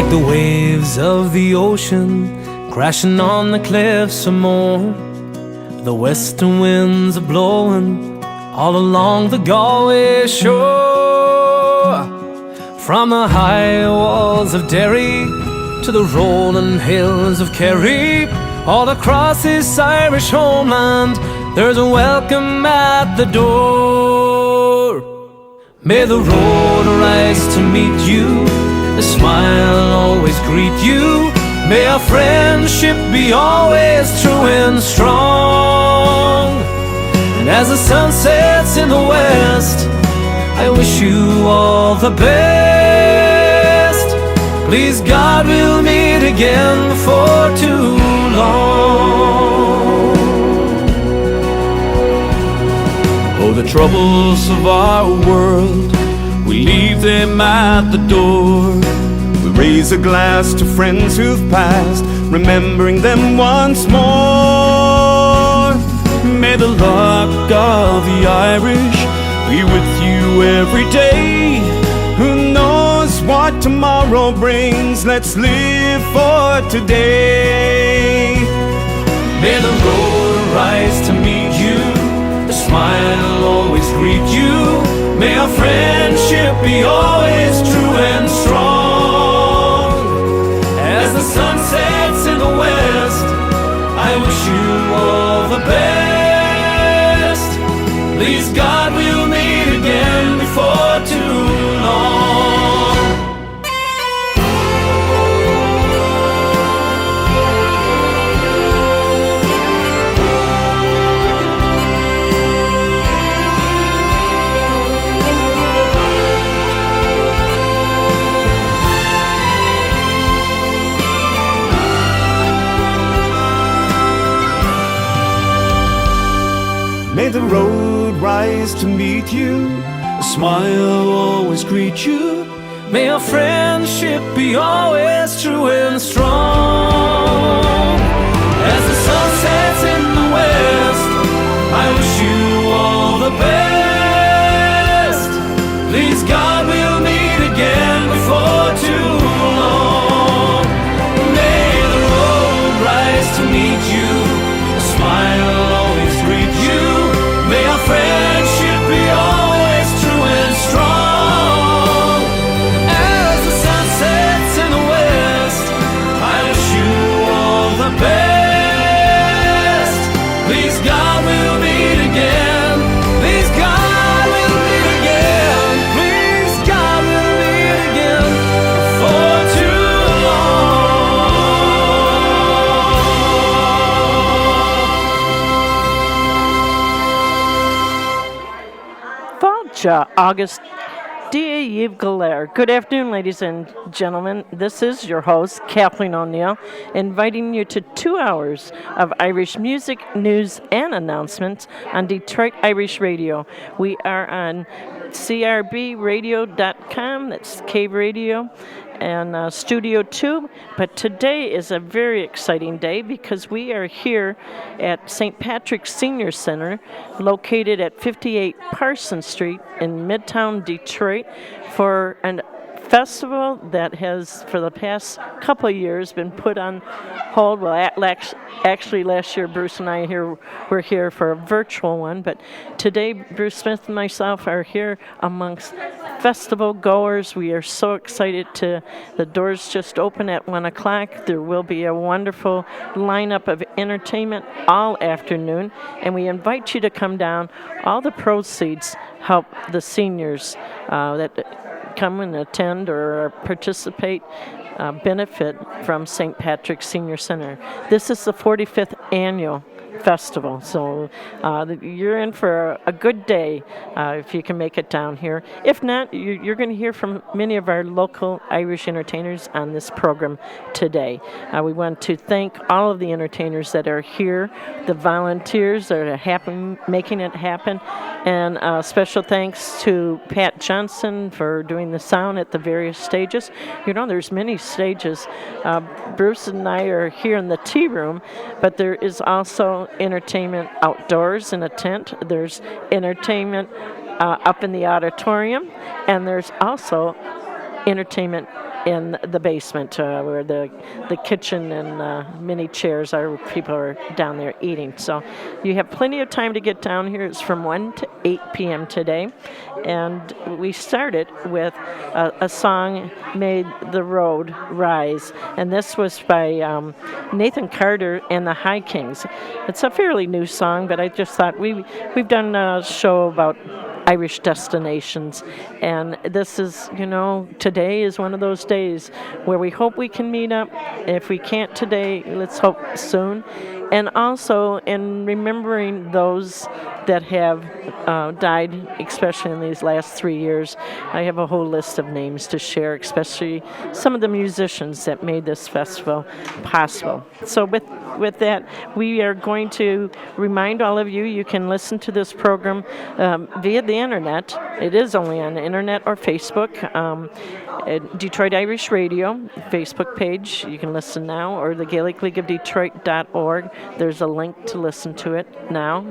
like the waves of the ocean crashing on the cliffs of Moher. The western winds are blowing all along the Galway shore. From the high walls of Derry to the rolling hills of Kerry, all across this Irish homeland, there's a welcome at the door. May the road rise to meet you, a smile always greet you. May our friendship be always true and strong. And as the sun sets in the west, I wish you all the best. Please God, we'll meet again before too long. Oh, the troubles of our world, we leave them at the door. We raise a glass to friends who've passed, remembering them once more. May the luck of the Irish be with you every day. Who knows what tomorrow brings? Let's live for today. May the road rise to meet you, a smile always greet you. May our friendship be always true and strong. As the sun sets in the west, I wish you all the best. Please God, we'll meet again before too long. May the road rise to meet you, a smile always greet you. May our friendship be always true and strong. As the sun sets in the west, I wish you all the best. Please God, we'll meet again before too long. May the road rise to meet you, a smile always greet you. May our friendship be always true and strong. As the sun sets in the west, I wish you all the best. Please God, we'll meet again. Please God, we'll meet again. Please God, we'll meet again before too long. August 𝐷𝐴 Good afternoon, ladies and gentlemen. This is your host, 𝐶𝐞𝐭 𝐈𝐫𝐢𝐬, inviting you to 2 hours of Irish music, news, and announcements on Detroit Irish Radio. We are on CRBradio.com, that's Cave Radio, and Studio 2. But today is a very exciting day because we are here at St. Patrick's Senior Center, located at 58 Parsons Street in Midtown Detroit, for a festival that has, for the past couple of years, been put on hold. Well, actually, last year, Bruce and I were here for a virtual one, but today, Bruce Smith and myself are here amongst festival goers. We are so excited the doors just open at 1 o'clock. There will be a wonderful lineup of entertainment all afternoon, and we invite you to come down. All the proceeds help the seniors that come and attend or participate, benefit from St. Patrick's Senior Center. This is the 45th annual festival, so you're in for a good day if you can make it down here. If not, you're going to hear from many of our local Irish entertainers on this program today. We want to thank all of the entertainers that are here, the volunteers that are making it happen, and special thanks to Pat Johnson for doing the sound at the various stages. You know, there's many stages. Bruce and I are here in the tea room, but there is also entertainment outdoors in a tent. There's entertainment up in the auditorium, and there's also entertainment in the basement where the kitchen and mini chairs are. People are down there eating. So you have plenty of time to get down here. It's from 1 to 8 p.m. today. And we started with a song, May the Road Rise. And this was by Nathan Carter and the High Kings. It's a fairly new song, but I just thought we've done a show about Irish destinations, and this is, today is one of those days where we hope we can meet up. If we can't today, let's hope soon. And also in remembering those that have died, especially in these last 3 years. I have a whole list of names to share, especially some of the musicians that made this festival possible. So with that, we are going to remind all of you, you can listen to this program via the internet. It is only on the internet or Facebook. Detroit Irish Radio Facebook page. You can listen now, or the Gaelic League of Detroit.org. There's a link to listen to it now.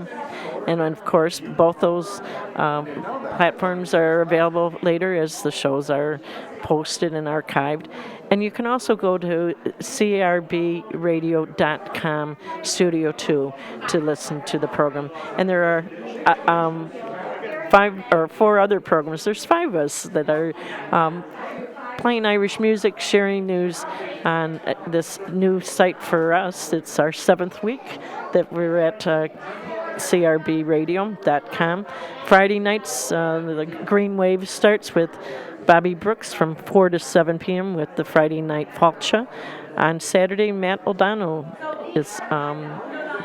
And of course, both those platforms are available later as the shows are posted and archived. And you can also go to @crbradio.com Studio 2 to listen to the program. And there are 5 or 4 other programs. There's 5 of us that are playing Irish music, sharing news on this new site for us. It's our 7th week that we're at crbradio.com. Friday nights, the Green Wave starts with Bobby Brooks from 4 to 7 p.m. with the Friday Night Falcha. On Saturday, Matt O'Donnell is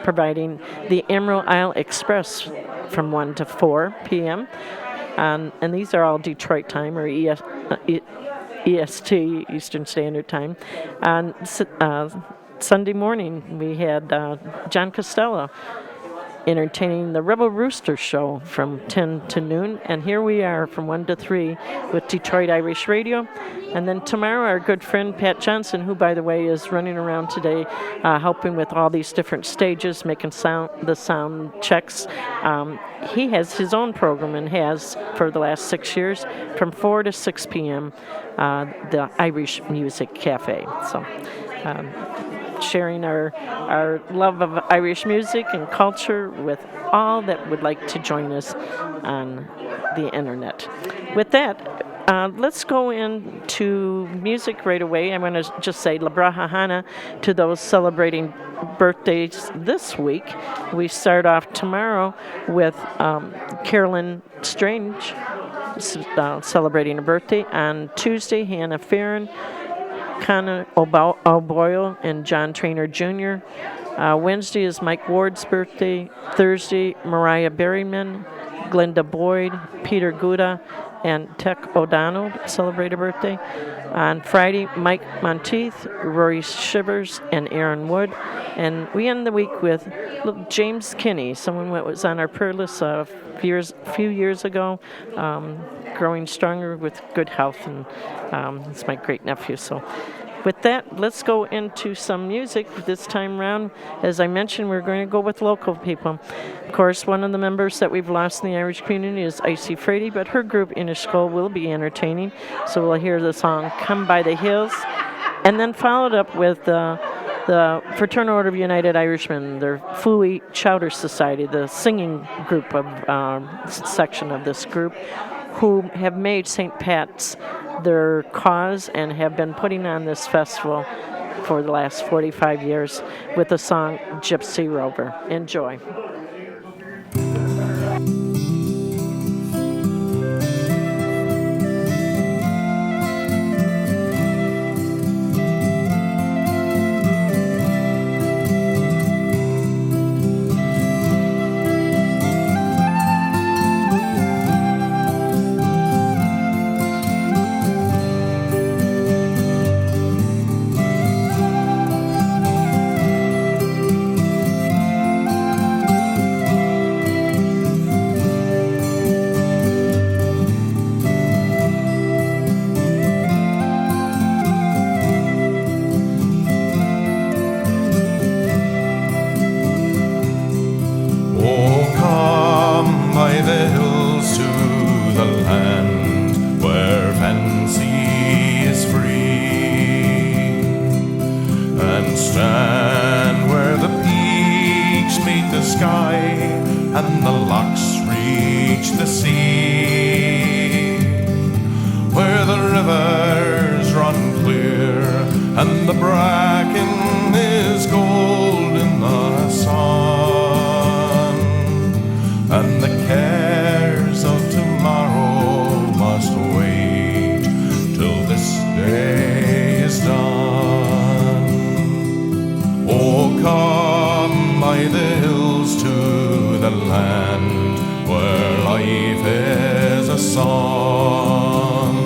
providing the Emerald Isle Express from 1 to 4 p.m. And these are all Detroit time, or EST, Eastern Standard Time. On Sunday morning, we had John Costello entertaining the Rebel Rooster Show from 10 to noon. And here we are from 1 to 3 with Detroit Irish Radio. And then tomorrow, our good friend Pat Johnson, who, by the way, is running around today helping with all these different stages, making the sound checks. He has his own program and has for the last 6 years from 4 to 6 p.m., the Irish Music Cafe. So sharing our love of Irish music and culture with all that would like to join us on the internet. With that, let's go into music right away. I want to just say La Bracha Hana to those celebrating birthdays this week. We start off tomorrow with Carolyn Strange celebrating a birthday. On Tuesday, Hannah Farron, Conor O'Boyle, and John Traynor Jr. Wednesday is Mike Ward's birthday. Thursday, Mariah Berryman, Glenda Boyd, Peter Gouda, and Tech O'Donnell celebrate a birthday. On Friday, Mike Monteith, Rory Shivers, and Aaron Wood. And we end the week with James Kinney, someone that was on our prayer list a few years ago, growing stronger with good health, and it's my great nephew. So with that, let's go into some music this time around. As I mentioned, we're going to go with local people. Of course, one of the members that we've lost in the Irish community is Icy Frady, but her group, Inishkull, will be entertaining. So we'll hear the song Come by the Hills, and then followed up with the Fraternal Order of United Irishmen, their Fooey Chowder Society, the singing group of section of this group, who have made St. Pat's their cause and have been putting on this festival for the last 45 years with the song Gypsy Rover. Enjoy. The land where fancy is free. reach the sea, where the rivers run clear and the bracken is gold in the sun, and the cares of tomorrow must wait till this day is done. Oh, come by the hills to the land where life is a song,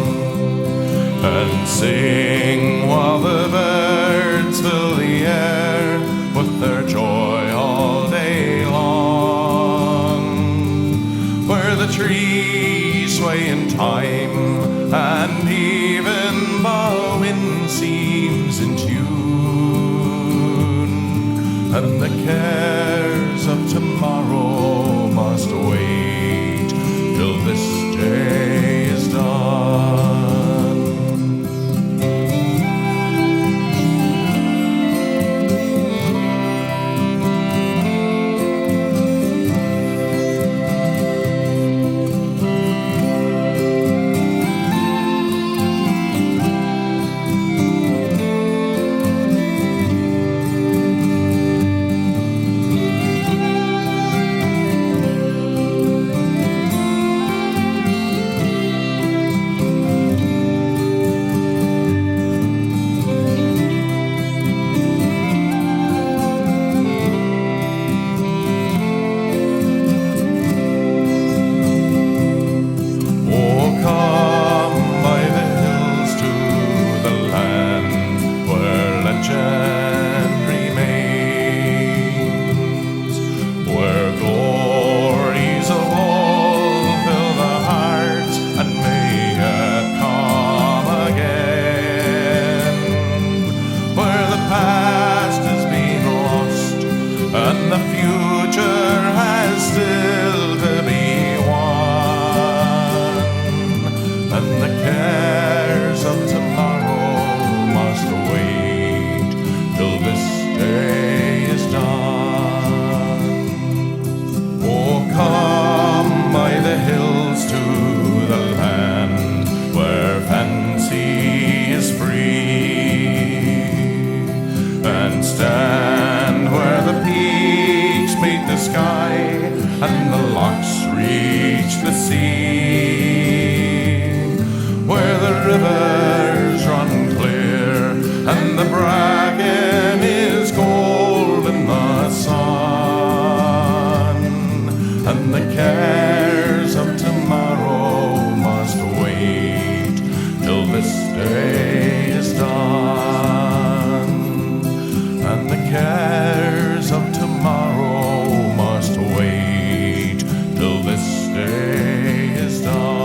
and sing while the birds fill the air with their joy all day long, where the trees sway in time and even the wind seems in tune, and the cares of tomorrow must wait till this day is done. And the locks reach the sea, where the rivers run clear and the bracken is gold in the sun, and the cares of tomorrow must wait till this day is done, and the cares of tomorrow must wait till this day is done.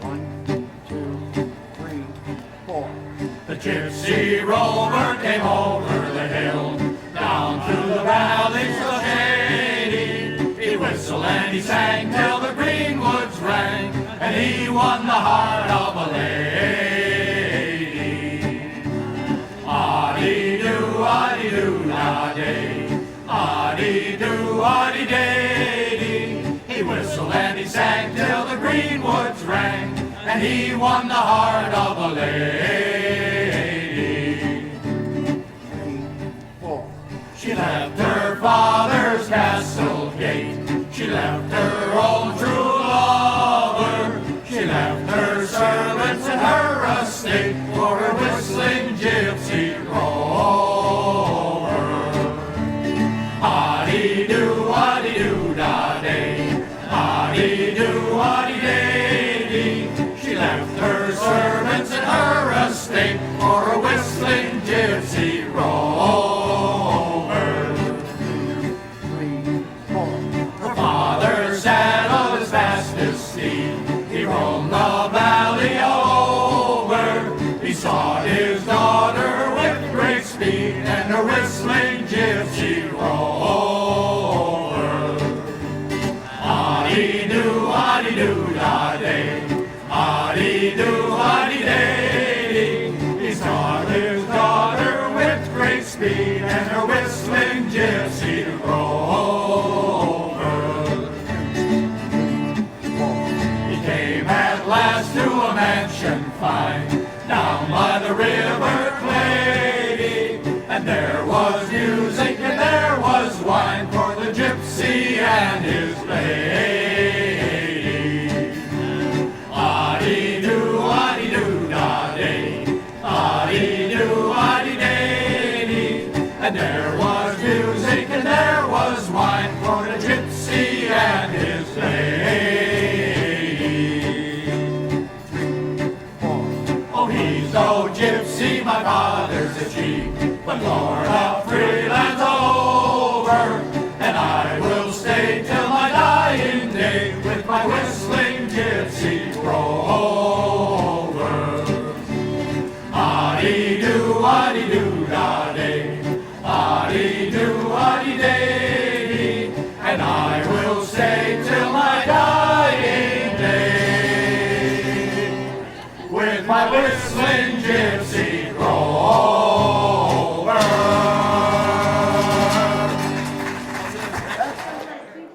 1, 2, 3, 4. The gypsy rover came over the hill, down through the valleys of shady. He whistled and he sang till the green woods rang, and he won the heart of a lady. Ah-dee-doo-ah-dee-doo-da-day, ah-dee-doo-ah-dee-day-dee. He whistled and he sang till the green woods rang, and he won the heart of a lady. 3, 4. She left her father's castle gate, she left her old true lover, she left her servants and her estate for her whistling gypsy rover. Ah-dee-doo-ah-dee-doo-da-day, ah-dee-doo-ah-dee-day-dee. She left her servants and her estate for her whistling gypsy rover. 3, 4. Her father saddled his fastest steed, he roamed the valley over. He sought his daughter with great speed, and her whistling gypsy rover. Ah-dee-doo-ah-dee-doo-da-day, last to a mansion fine, down by the river Clady. And there was music and there was wine for the gypsy and his lady. Adi-do-da-day, adi-do-da-day. And there was music and there was wine for the gypsy and his lady. Oh, he's no gypsy, my father's a chief, but Lord of Freeland's all over, and I will stay till my dying day with my whistling gypsy rover. Adi-do-da-day, adi-do-da-day, and I will stay till my dying day with my whistling gypsy rover.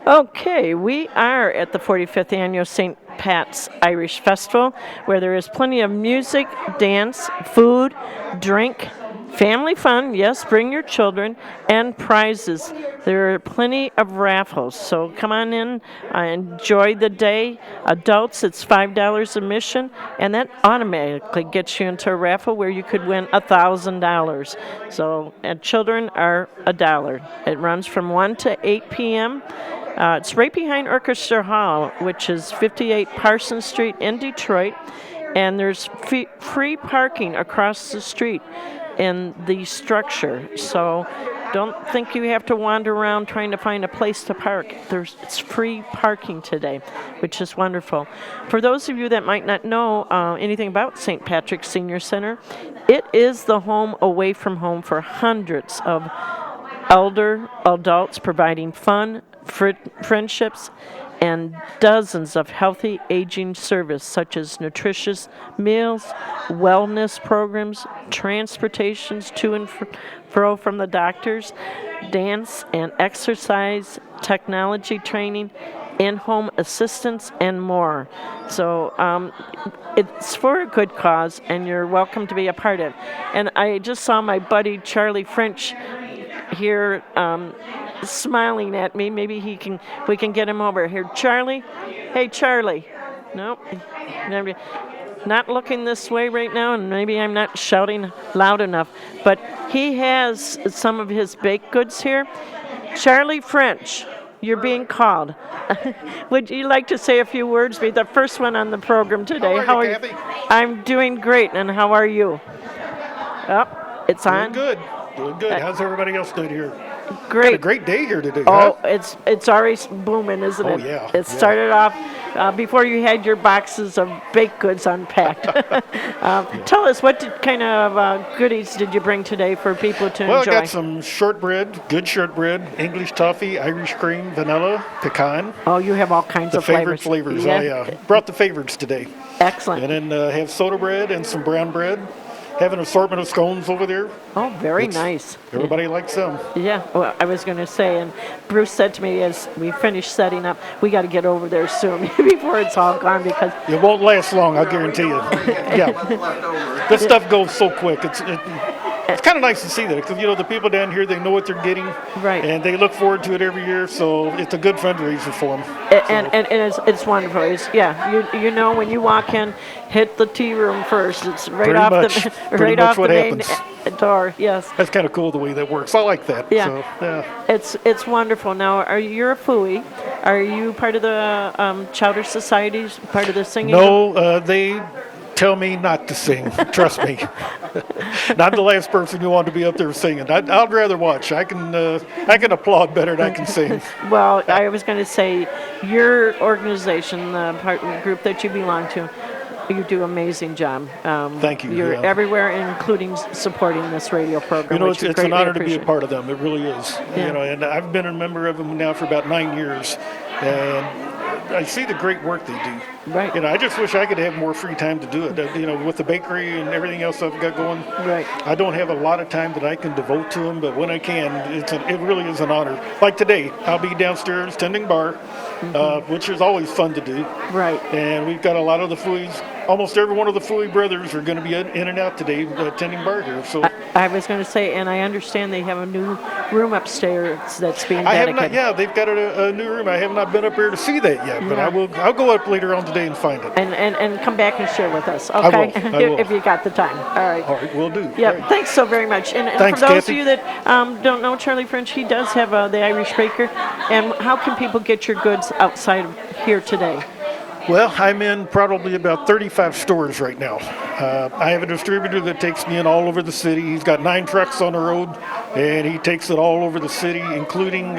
Okay, we are at the 45th Annual St. Pat's Irish Festival, where there is plenty of music, dance, food, drink, family fun, yes, bring your children, and prizes. There are plenty of raffles, so come on in, enjoy the day. Adults, it's $5 admission, and that automatically gets you into a raffle where you could win $1,000. So, and children are $1. It runs from 1 to 8 p.m. It's right behind Orchestra Hall, which is 58 Parsons Street in Detroit, and there's free parking across the street in the structure. So don't think you have to wander around trying to find a place to park. It's free parking today, which is wonderful. For those of you that might not know anything about St. Patrick's Senior Center, it is the home away from home for hundreds of elder adults, providing fun, friendships, and dozens of healthy aging service, such as nutritious meals, wellness programs, transportations to and fro from the doctors, dance and exercise, technology training, in-home assistance, and more. So it's for a good cause, and you're welcome to be a part of it. And I just saw my buddy Charlie French here smiling at me. Maybe we can get him over here. Charlie? Hey, Charlie. Nope. Not looking this way right now, and maybe I'm not shouting loud enough, but he has some of his baked goods here. Charlie French, you're being called. Would you like to say a few words? Be the first one on the program today. How are you, Kathy? I'm doing great, and how are you? Oh, it's on. Doing good. How's everybody else doing here? Great. Got a great day here today. Oh, huh? it's already booming, isn't it? Oh, yeah. It started off before you had your boxes of baked goods unpacked. Tell us, what kind of goodies did you bring today for people to Well, enjoy? I got some shortbread, good shortbread, English toffee, Irish cream, vanilla, pecan. Oh, you have all kinds The of favorite flavors. Yeah. I brought the favorites today. Excellent. And then have soda bread and some brown bread. Have an assortment of scones over there. Oh, very nice. Everybody likes them. Yeah, well, I was going to say, and Bruce said to me as we finished setting up, we got to get over there soon before it's all gone, because It won't last long, I guarantee you. Yeah. This stuff goes so quick. It's kind of nice to see that, because, the people down here, they know what they're getting. Right. And they look forward to it every year, so it's a good fundraiser for them. And it's wonderful. You know when you walk in, hit the tea room first. It's right Pretty off much. the Pretty right much off the what main happens. door. Yes. That's kind of cool the way that works. I like that. Yeah. So, yeah. It's wonderful. Now, you're a Fooey. Are you part of the Chowder Societies? Part of the singing? No, they tell me not to sing. Trust me. Not the last person you want to be up there singing. I'd rather watch. I can applaud better than I can sing. Well, I was going to say, your organization, the group that you belong to, you do an amazing job. Thank you. You're Yeah. everywhere, including supporting this radio program. which we It's an greatly honor to be a appreciate. part of them. It really is. Yeah. And I've been a member of them now for about 9 years. And I see the great work they do. Right. I just wish I could have more free time to do it. With the bakery and everything else I've got going. Right. I don't have a lot of time that I can devote to them, but when I can, it really is an honor. Like today, I'll be downstairs tending bar, which is always fun to do. Right. And we've got a lot of the Fooey's. Almost every one of the Fooey brothers are going to be in and out today tending bar here. So I was going to say, and I understand they have a new room upstairs that's being dedicated. they've got a new room. I have not been up here to see that yet, but I'll go up later on today and find it. And come back and share with us, okay? I will. If you got the time. All right. All right, will do. Yeah, Right. thanks so very much. And Thanks, for those Kathy. of you that don't know Charlie French, he does have the Irish Baker. And how can people get your goods outside of here today? Well, I'm in probably about 35 stores right now. I have a distributor that takes me in all over the city. He's got 9 trucks on the road, and he takes it all over the city, including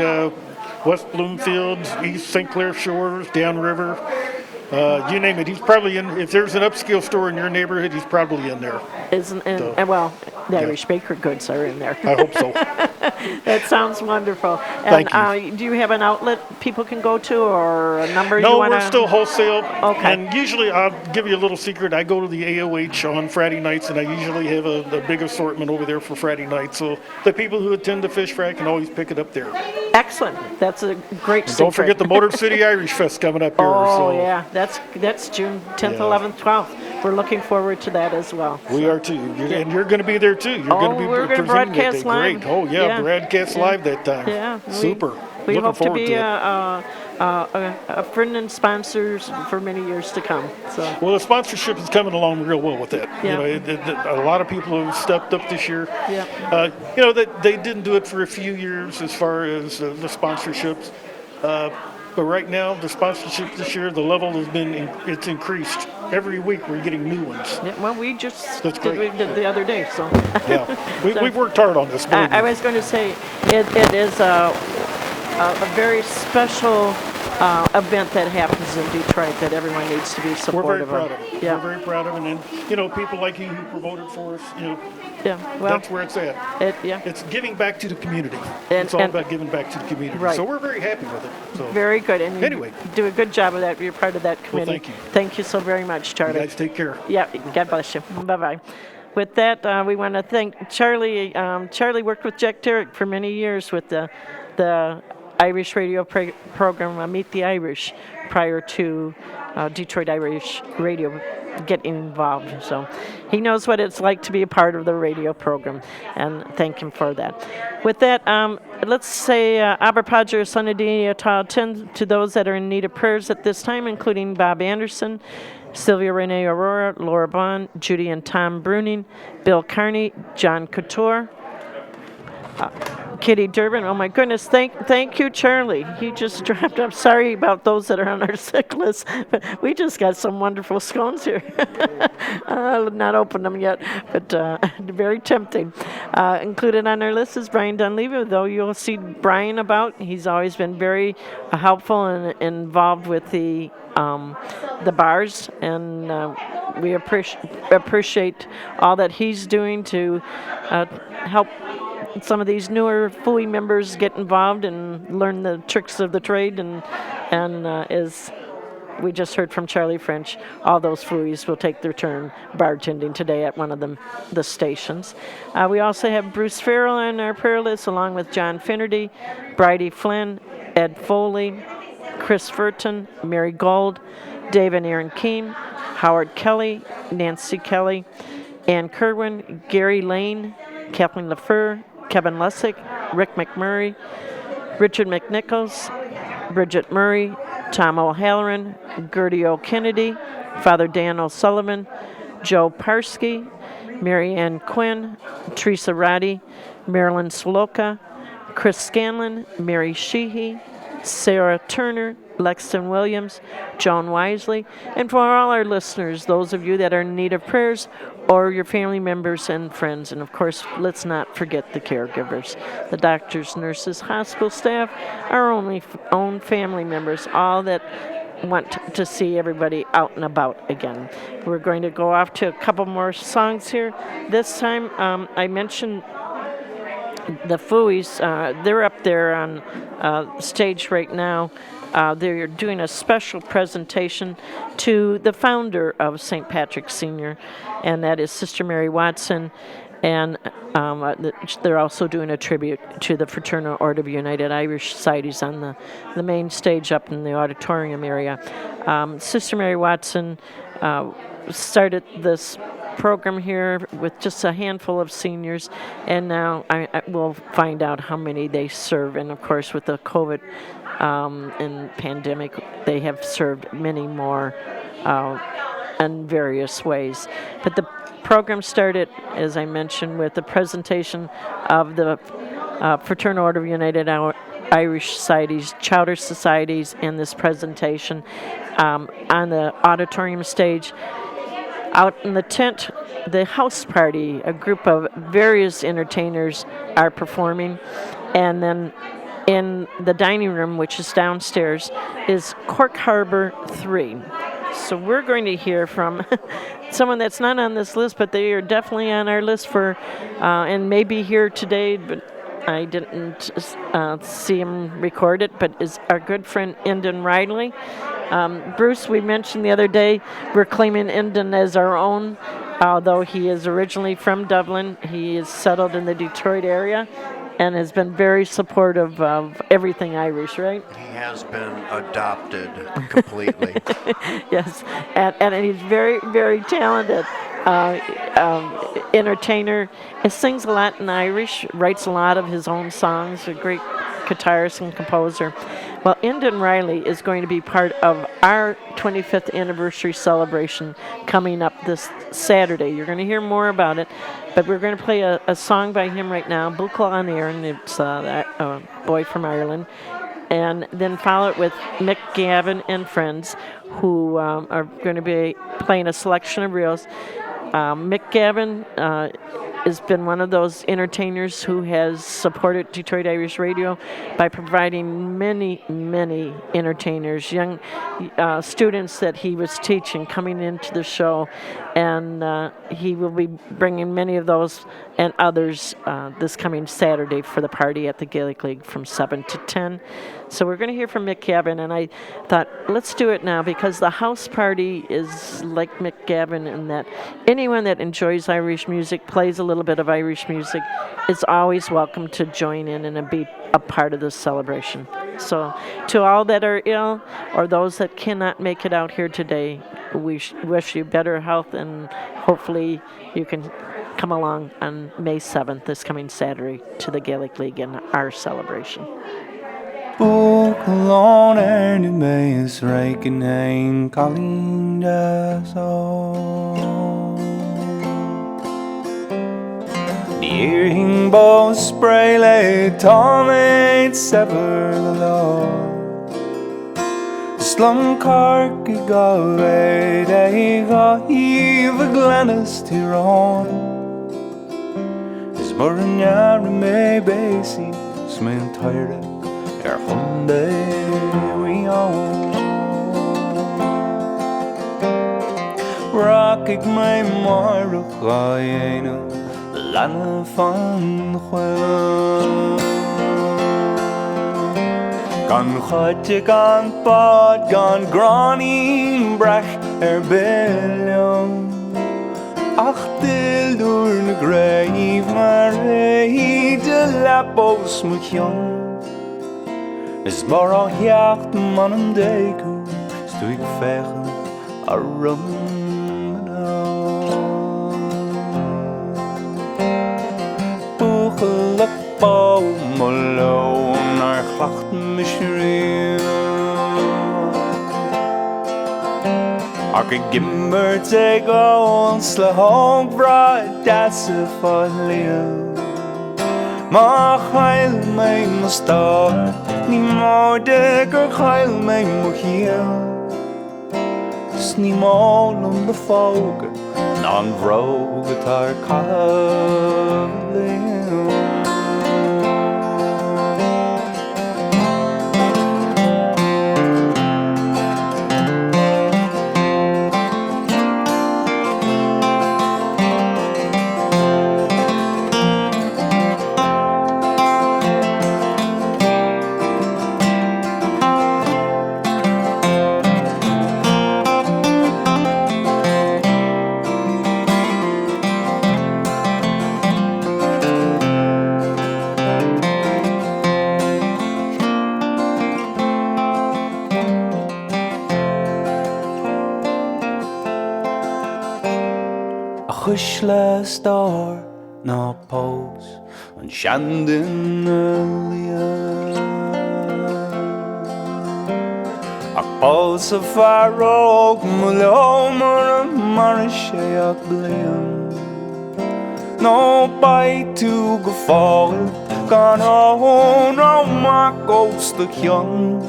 West Bloomfield, East St. Clair Shores, downriver. You name it. He's probably in. If there's an upscale store in your neighborhood, he's probably in there. Well, the Irish Baker goods are in there. I hope so. That sounds wonderful. And Thank you. Do you have an outlet people can go to, or a number you No, want to? we're still wholesale. Okay. And usually, I'll give you a little secret. I go to the AOH on Friday nights, and I usually have a big assortment over there for Friday night. So the people who attend the Fish Fry can always pick it up there. Excellent. That's a great secret. Don't forget the Motor City Irish Fest coming up here. Oh, so yeah. That's June 10th, Yeah. 11th, 12th. We're looking forward to that as well. We are too. And you're going to be there too. You're going to be we're gonna presenting that broadcast day. live. Great. Oh, yeah, broadcast live that time. Yeah. Super. We Looking hope to forward be it. a friend and sponsors for many years to come. So. Well, the sponsorship is coming along real well with that. Yeah. A lot of people have stepped up this year. Yeah. They didn't do it for a few years as far as the sponsorships. But right now, the sponsorship this year, the level has it's increased. Every week we're getting new ones. Yeah, well, we just That's did great. the other day, so. Yeah, we've worked hard on this. I was going to say it is a very special event that happens in Detroit that everyone needs to be We're very supportive proud of it. Yeah. We're very proud of it. And, people like you who promoted for us, Yeah. Well, that's where it's at. yeah. It's giving back to the community. And- It's all and- about giving back to the community. Right. So we're very happy with it. So Very good. And Anyway. you do a good job of that. You're part of that committee. thank you. Thank you so very much, you Charlie. guys take care. Yeah, God bless you. Bye-bye. With that, we want to thank Charlie. Charlie worked with Jack Derrick for many years with the Irish radio program, Meet the Irish, prior to Detroit Irish Radio getting involved. So he knows what it's like to be a part of the radio program, and thank him for that. With that, let's say Aber Padre Sunadini Atah to those that are in need of prayers at this time, including Bob Anderson, Sylvia Renee Aurora, Laura Bond, Judy and Tom Bruning, Bill Carney, John Couture, Kitty Durbin. Oh my goodness, thank you, Charlie. He just dropped. I'm sorry about those that are on our sick list, but we just got some wonderful scones here. I've not opened them yet, but very tempting. Included on our list is Brian Dunleavy, though you'll see Brian about. He's always been very helpful and involved with the bars, and we appreciate all that he's doing to help some of these newer Fooey members get involved and learn the tricks of the trade, and as we just heard from Charlie French, all those Fooeys will take their turn bartending today at one of the stations. We also have Bruce Farrell on our prayer list, along with John Finnerty, Bridie Flynn, Ed Foley, Chris Furton, Mary Gold, Dave and Aaron Keene, Howard Kelly, Nancy Kelly, Ann Kerwin, Gary Lane, Kathleen LaFleur, Kevin Lussick, Rick McMurray, Richard McNichols, Bridget Murray, Tom O'Halloran, Gertie O'Kennedy, Father Dan O'Sullivan, Joe Parsky, Mary Ann Quinn, Teresa Roddy, Marilyn Soloka, Chris Scanlon, Mary Sheehy, Sarah Turner, Lexton Williams, Joan Wisely, and for all our listeners, those of you that are in need of prayers, or your family members and friends. And of course, let's not forget the caregivers, the doctors, nurses, hospital staff, our own family members, all that want to see everybody out and about again. We're going to go off to a couple more songs here. This time, I mentioned the Fooey's, they're up there on stage right now. They're doing a special presentation to the founder of St. Patrick's Senior, and that is Sister Mary Watson. And they're also doing a tribute to the Fraternal Order of United Irish Societies on the main stage up in the auditorium area. Sister Mary Watson started this program here with just a handful of seniors, and now I will find out how many they serve. And of course, with the COVID and pandemic, they have served many more in various ways. But the program started, as I mentioned, with the presentation of the Fraternal Order of United Irish Societies, Chowder Societies, and this presentation on the auditorium stage. Out in the tent, the house party, a group of various entertainers are performing, and then in the dining room, which is downstairs, is Cork Harbor 3. So we're going to hear from someone that's not on this list, but they are definitely on our list for, and maybe here today, but I didn't see him record it, but is our good friend Endon Riley. Bruce, we mentioned the other day, we're claiming Endon as our own, although he is originally from Dublin. He is settled in the Detroit area and has been very supportive of everything Irish, right? He has been adopted completely. Yes, and he's very, very talented entertainer. He sings a lot in Irish, writes a lot of his own songs, a great guitarist and composer. Well, Endon Riley is going to be part of our 25th anniversary celebration coming up this Saturday. You're going to hear more about it, but we're going to play a song by him right now, Bucla an Éireann, it's a boy from Ireland, and then follow it with Mick Gavin and friends, who are going to be playing a selection of reels. Mick Gavin has been one of those entertainers who has supported Detroit Irish Radio by providing many, many entertainers, young students that he was teaching coming into the show, and he will be bringing many of those and others this coming Saturday for the party at the Gaelic League from 7 to 10. So we're going to hear from Mick Gavin, and I thought, let's do it now, because the house party is like Mick Gavin in that anyone that enjoys Irish music, plays a little bit of Irish music, is always welcome to join in and be a part of this celebration. So to all that are ill or those that cannot make it out here today, we wish you better health, and hopefully you can come along on May 7th, this coming Saturday, to the Gaelic League and our celebration. Bucla an Éireann is 𝐼𝐿𝐴 𝐶𝐞𝐭 Níor bo spréile táid sever le lá Slum Cork 𝐿𝐴 𝐿𝐴 glenas Tyrone Is mar an Éireann mé bési smail tyre Hyundai we own Rockig my marachayenu Lana fan chwil Gan chutje gan bod gan granin brach billion Ach dildur na grave mar de lapos mchion Is mar a heacht man an déiku Stuig fechen a rumna Buchel a bau malone ar chlacht misherie Ach a gimmer te goon sle hong vrad das a fadleel Ma chael mei ma star Ní mór de gur chael mei mo chiel Sní mál an de fóga Ná an bhróga tar cabhliú chuisle star ná pós an seandin lia. Ach pós a farróg mu leomar a mar sé ach blian. No bai tú go fáil gan ón á má gósta chean.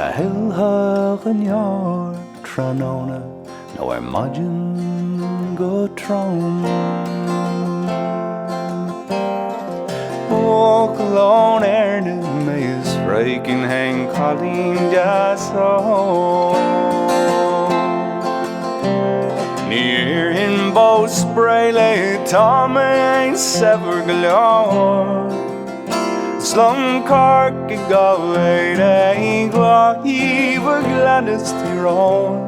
A hilthach an jaar tróna nó maidin go trón. Walk alone the maze breaking hang calling just so near in bow spray lay Tom ain't sever galore slum cark go away 𝐿𝐴𝐤𝐲𝐿 gladys Tyrone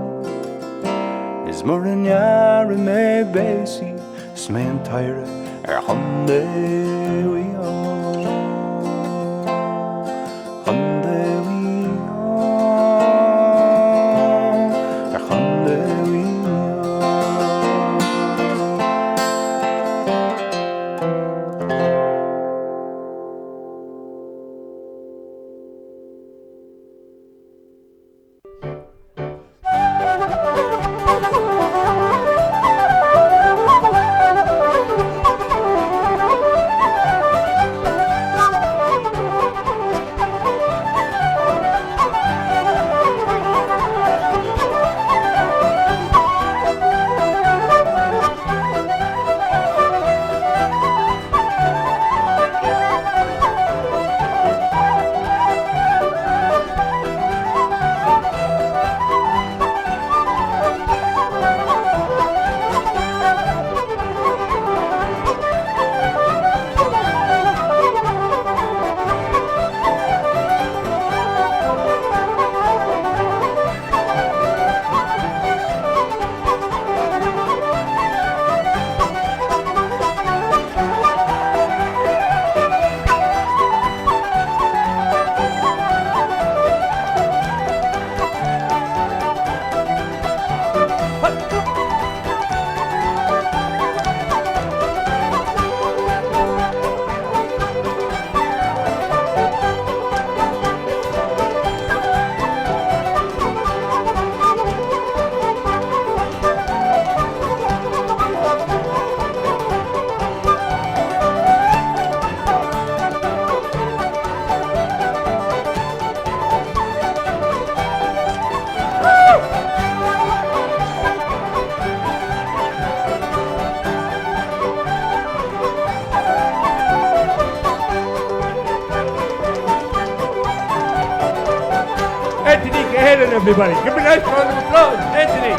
is more in yar me basi smen tire Hande we are Hande we are Hande we Anthony, get ahead of everybody. Give me a nice round of applause. Anthony.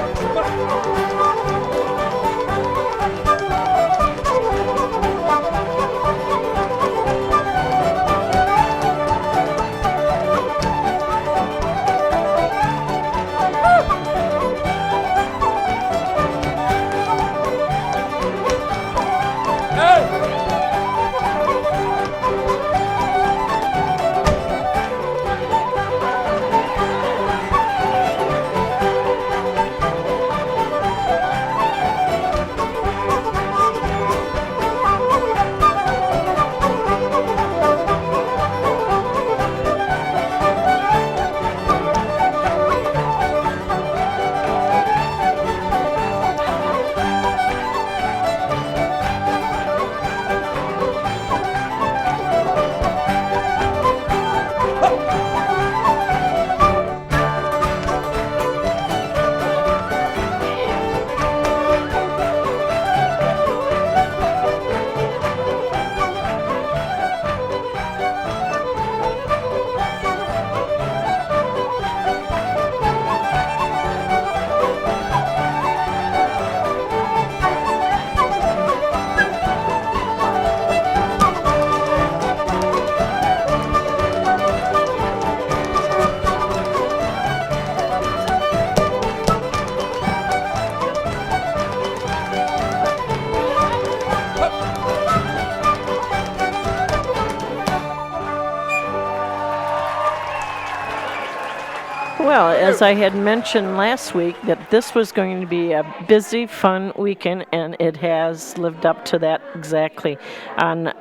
Well, as I had mentioned last week, that this was going to be a busy, fun weekend, and it has lived up to that exactly. On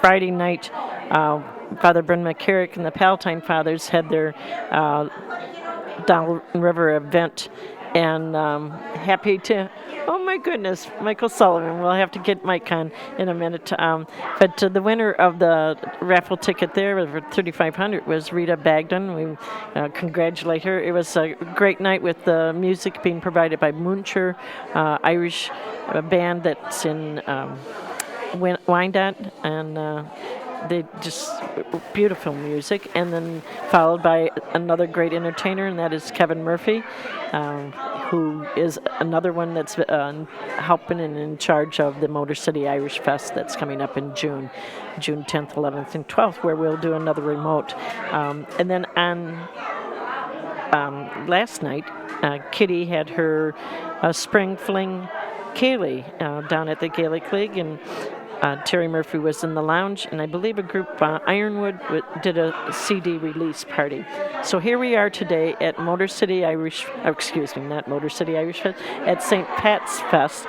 Friday night, Father Bryn McCarrick and the Palatine Fathers had their Down River event, and happy to, oh my goodness, Michael Sullivan. We'll have to get Mike on in a minute. But the winner of the raffle ticket there for $3,500 was Rita Bagdon. We congratulate her. It was a great night with the music being provided by Muncher, Irish band that's in Wyandotte, and they just beautiful music, and then followed by another great entertainer, and that is Kevin Murphy, who is another one that's helping and in charge of the Motor City Irish Fest that's coming up in June 10th, 11th, and 12th, where we'll do another remote. And then on last night, Kitty had her spring fling Ceilidh down at the Gaelic League, and Terry Murphy was in the lounge, and I believe a group, Ironwood, did a CD release party. So here we are today at Motor City Irish, not Motor City Irish Fest, at St. Pat's Fest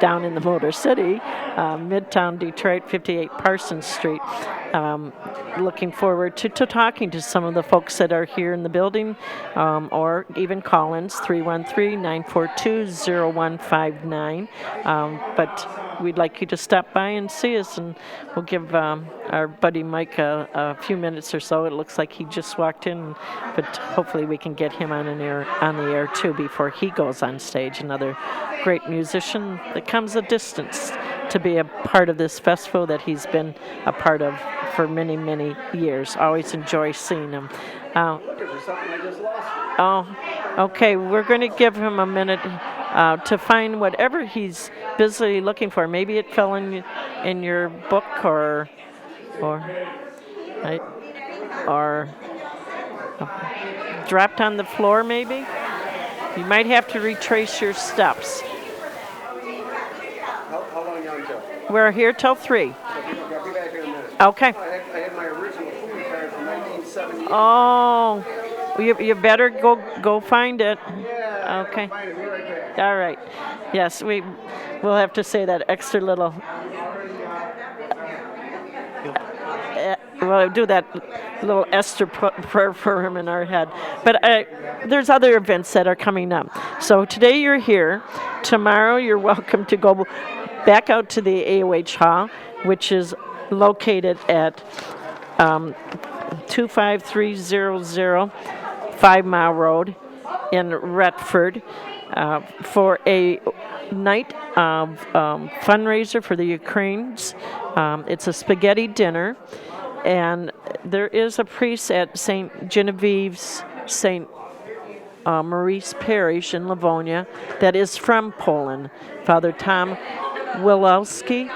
down in the Motor City, Midtown Detroit, 58 Parsons Street. Looking forward to talking to some of the folks that are here in the building, or even call-ins, 313-942-0159. But we'd like you to stop by and see us, and we'll give our buddy Mike a few minutes or so. It looks like he just walked in, but hopefully we can get him on the air too before he goes on stage. Another great musician that comes a distance to be a part of this festival that he's been a part of for many, many years. Always enjoy seeing him. Oh, okay. We're going to give him a minute to find whatever he's busy looking for. Maybe it fell in your book, or dropped on the floor. Maybe you might have to retrace your steps. How long you on till? We're here till 3. I'll be back in a minute. Okay. I had my original food card from 1978. Oh, you better go find it. Yeah. Okay. Find it. Be right back. All right. Yes, we'll have to say that extra little. We'll do that little Esther prayer for him in our head. But there's other events that are coming up. So today you're here. Tomorrow you're welcome to go back out to the AOH Hall, which is located at 25300 5 Mile Road in Retford, for a night of fundraiser for the Ukrainians. It's a spaghetti dinner, and there is a priest at St. Genevieve's St. Maurice Parish in Livonia that is from Poland, Father Tom Wilelski.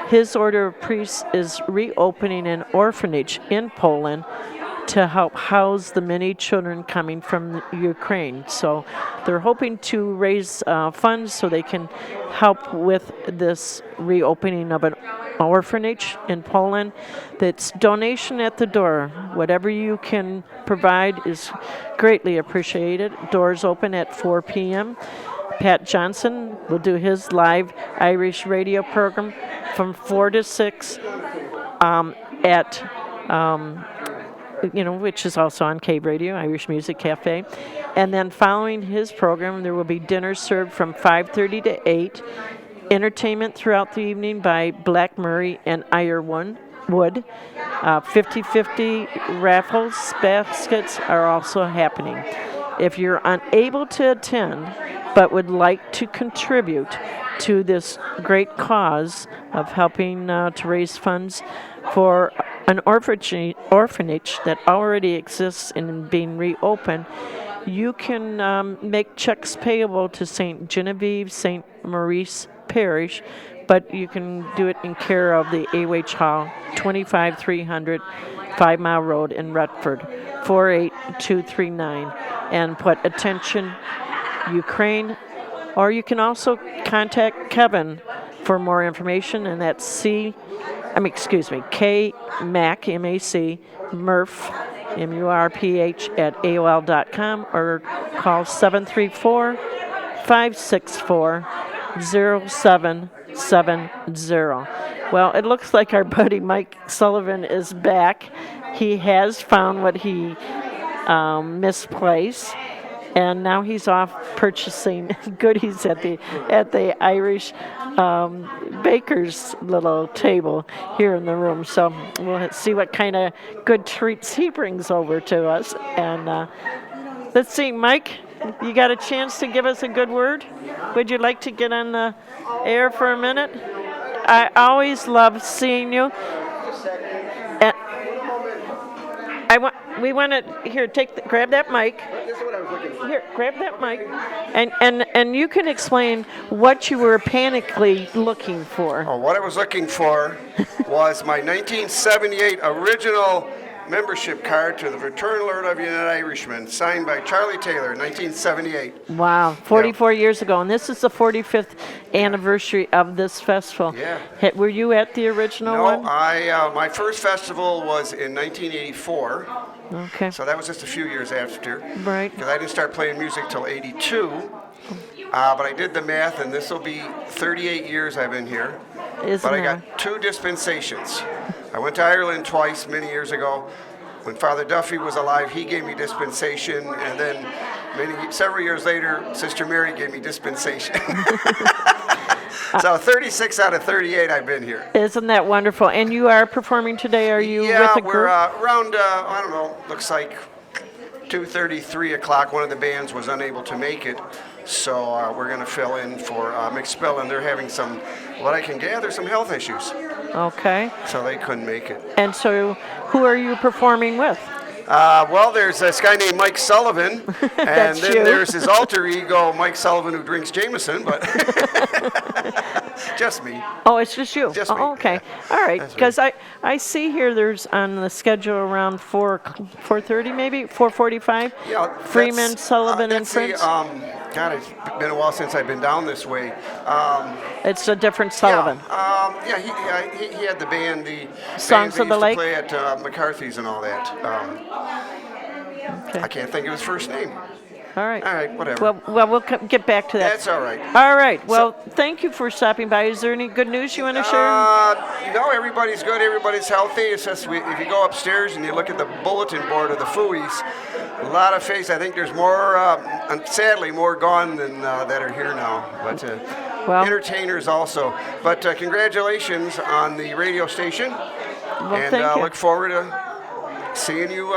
His order of priests is reopening an orphanage in Poland to help house the many children coming from Ukraine. So they're hoping to raise funds so they can help with this reopening of an orphanage in Poland. That's donation at the door. Whatever you can provide is greatly appreciated. Doors open at 4 p.m. Pat Johnson will do his live Irish radio program from 4 to 6 at which is also on Cave Radio, Irish Music Cafe. And then following his program, there will be dinner served from 5:30 to 8. Entertainment throughout the evening by Black Murray and Ironwood. 50-50 raffles baskets are also happening. If you're unable to attend but would like to contribute to this great cause of helping to raise funds for an orphanage that already exists and being reopened, you can make checks payable to St. Genevieve, St. Maurice Parish, but you can do it in care of the AOH Hall, 25300 5 Mile Road in Retford, 48239, and put attention Ukraine. Or you can also contact Kevin for more information, and that's K-Mac, M-A-C, Murph murph@aol.com, or call 734-564-0770. Well, it looks like our buddy Mike Sullivan is back. He has found what he misplaced, and now he's off purchasing goodies at the Irish baker's little table here in the room. So we'll see what kind of good treats he brings over to us. And let's see, Mike, you got a chance to give us a good word? Would you like to get on the air for a minute? I always love seeing you. We want to grab that mic. This is what I was looking for. Here, grab that mic, and you can explain what you were panically looking for. Oh, what I was looking for was my 1978 original membership card to the Fraternal Order of United Irishmen, signed by Charlie Taylor, 1978. Wow, 44 years ago, and this is the 45th anniversary of this festival. Yeah. Were you at the original one? No, my first festival was in 1984. Okay. So that was just a few years after. Right. Because I didn't start playing music till 82. But I did the math, and this will be 38 years I've been here. Isn't But I it? got 2 dispensations. I went to Ireland twice many years ago. When Father Duffy was alive, he gave me dispensation, and then several years later, Sister Mary gave me dispensation. So 36 out of 38 I've been here. Isn't that wonderful? And you are performing today, are you with a group? We're around, I don't know, looks like 2:30, 3 o'clock. One of the bands was unable to make it. So we're going to fill in for McSpill, and they're having some, what I can gather, some health issues. Okay. So they couldn't make it. And so who are you performing with? Well, there's this guy named Mike Sullivan, and That's then you. there's his alter ego, Mike Sullivan, who drinks Jameson, but just me. Oh, it's just you? Just me, Oh, okay. yeah. All right. That's me. Because I see here there's on the schedule around 4:30 maybe, 4:45? Yeah, Freeman, that's- Sullivan, and that's the, Friends? God, it's been a while since I've been down this way. It's a different Sullivan. Yeah, he had the band, the Songs bands of the that Lake? used to play at McCarthy's and all that. Okay. I can't think of his first name. All right. All right, whatever. Well, we'll get back to that. That's all right. All right. Well, thank you for stopping by. Is there any good news you want to share? No, everybody's good. Everybody's healthy. It's just if you go upstairs and you look at the bulletin board of the Fooey's, a lot of faces. I think there's more, sadly, more gone than that are here now. But Well- entertainers also. But congratulations on the radio station. Well, And thank you. look forward to seeing you.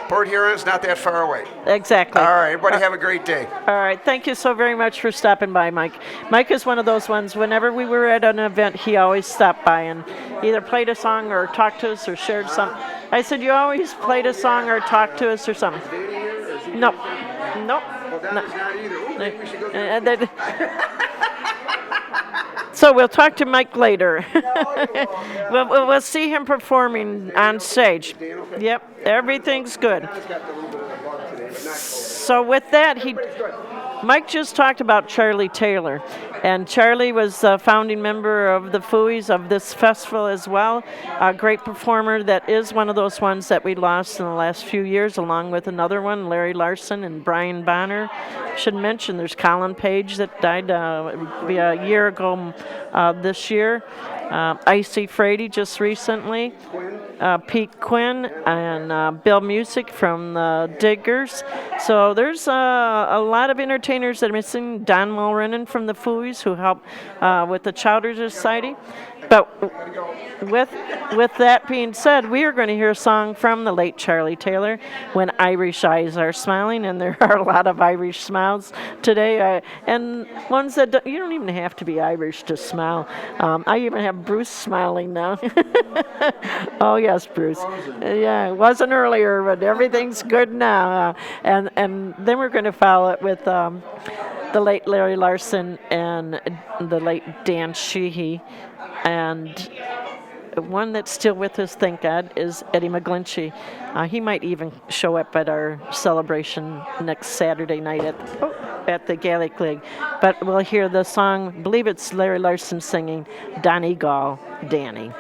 Port Huron's not that far away. Exactly. All right, everybody have a great day. All right. Thank you so very much for stopping by, Mike. Mike is one of those ones, whenever we were at an event, he always stopped by and either played a song or talked to us or shared something. I said, you always played a song or talked to us or something. Nope. Nope. Well, Donna's not either. Ooh, maybe we should go So we'll talk to Mike later. We'll see him performing on stage. Yep, everything's good. So with that, Mike just talked about Charlie Taylor, and Charlie was a founding member of the Fooey's of this festival as well. A great performer that is one of those ones that we lost in the last few years, along with another one, Larry Larson and Brian Bonner. Should mention there's Colin Page that died a year ago this year. Icy Frady just recently. Pete Quinn and Bill Music from the Diggers. So there's a lot of entertainers that are missing. Don Mulrennan from the Fooey's, who helped with the Chowder Society. But with that being said, we are going to hear a song from the late Charlie Taylor, When Irish Eyes Are Smiling, and there are a lot of Irish smiles today, and ones that you don't even have to be Irish to smile. I even have Bruce smiling now. Oh yes, Bruce. Yeah, it wasn't earlier, but everything's good now. And then we're going to follow it with the late Larry Larson and the late Dan Sheehy. And one that's still with us, thank God, is Eddie McGlinchey. He might even show up at our celebration next Saturday night at the Gaelic League. But we'll hear the song, I believe it's Larry Larson singing, Donegal Danny.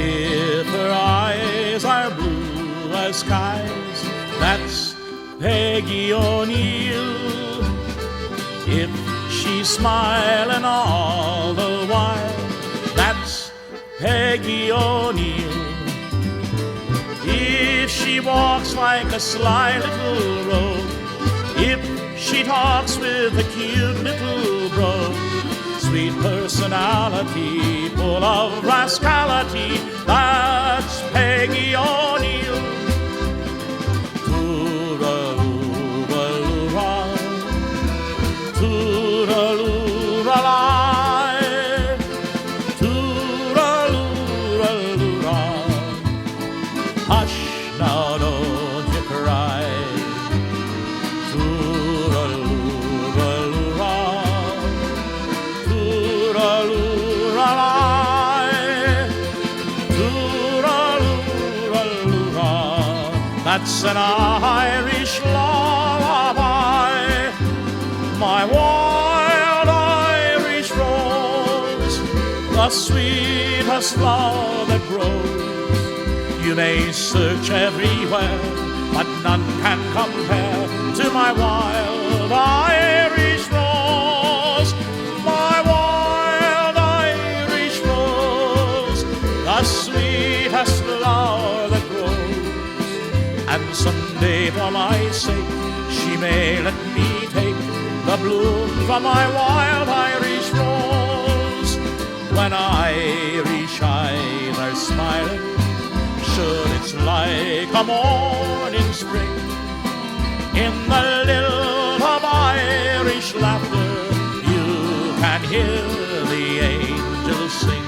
If her eyes are blue as skies, that's Peggy O'Neill. If she's smiling all the while, that's Peggy O'Neill. If she walks like a sly little rogue, if she talks with a cute little brogue, sweet personality, full of rascality, that's Peggy O'Neill. Toodaloo-ba-loo-ra, toodaloo-ra-lie, toodaloo-ra-loo-ra. Hush, now don't you cry. Toodaloo-ra-loo-ra, toodaloo-ra-lie, toodaloo-ra-loo-ra. That's an Irish lullaby, my wild Irish rose, the sweetest love that grows. You may search everywhere, but none can compare to my wild Irish rose, my wild Irish rose, the sweetest flower that grows. And someday for my sake, she may let me take the bloom from my wild Irish rose. When Irish eyes are smiling, sure it's like a morning spring. In the lilt of Irish laughter, you can hear the angels sing.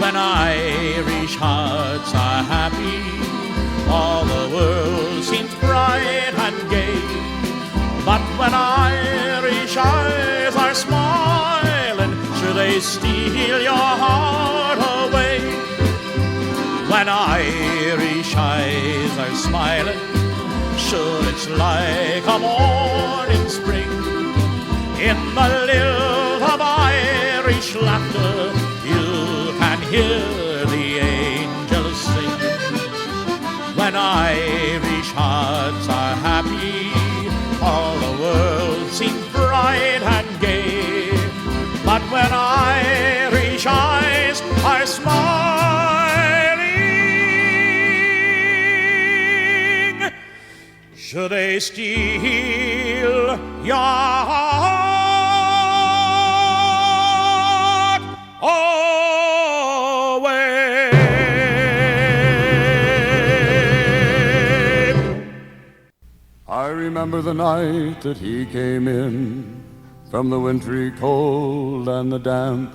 When Irish hearts are happy, all the world seems bright and gay. But when Irish eyes are smiling, sure they steal your heart away. When Irish eyes are smiling, sure it's like a morning spring. In the lilt of Irish laughter, you can hear the angels sing. When Irish hearts are happy, all the world seems bright and gay. But when Irish eyes are smiling, should they steal your heart away? I remember the night that he came in from the wintry cold and the damp,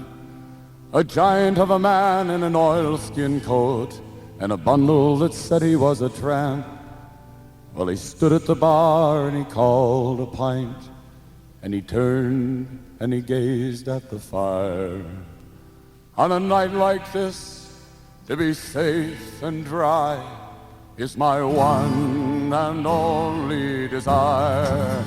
a giant of a man in an oilskin coat and a bundle that said he was a tramp. Well, he stood at the bar and he called a pint, and he turned and he gazed at the fire. On a night like this, to be safe and dry is my one and only desire.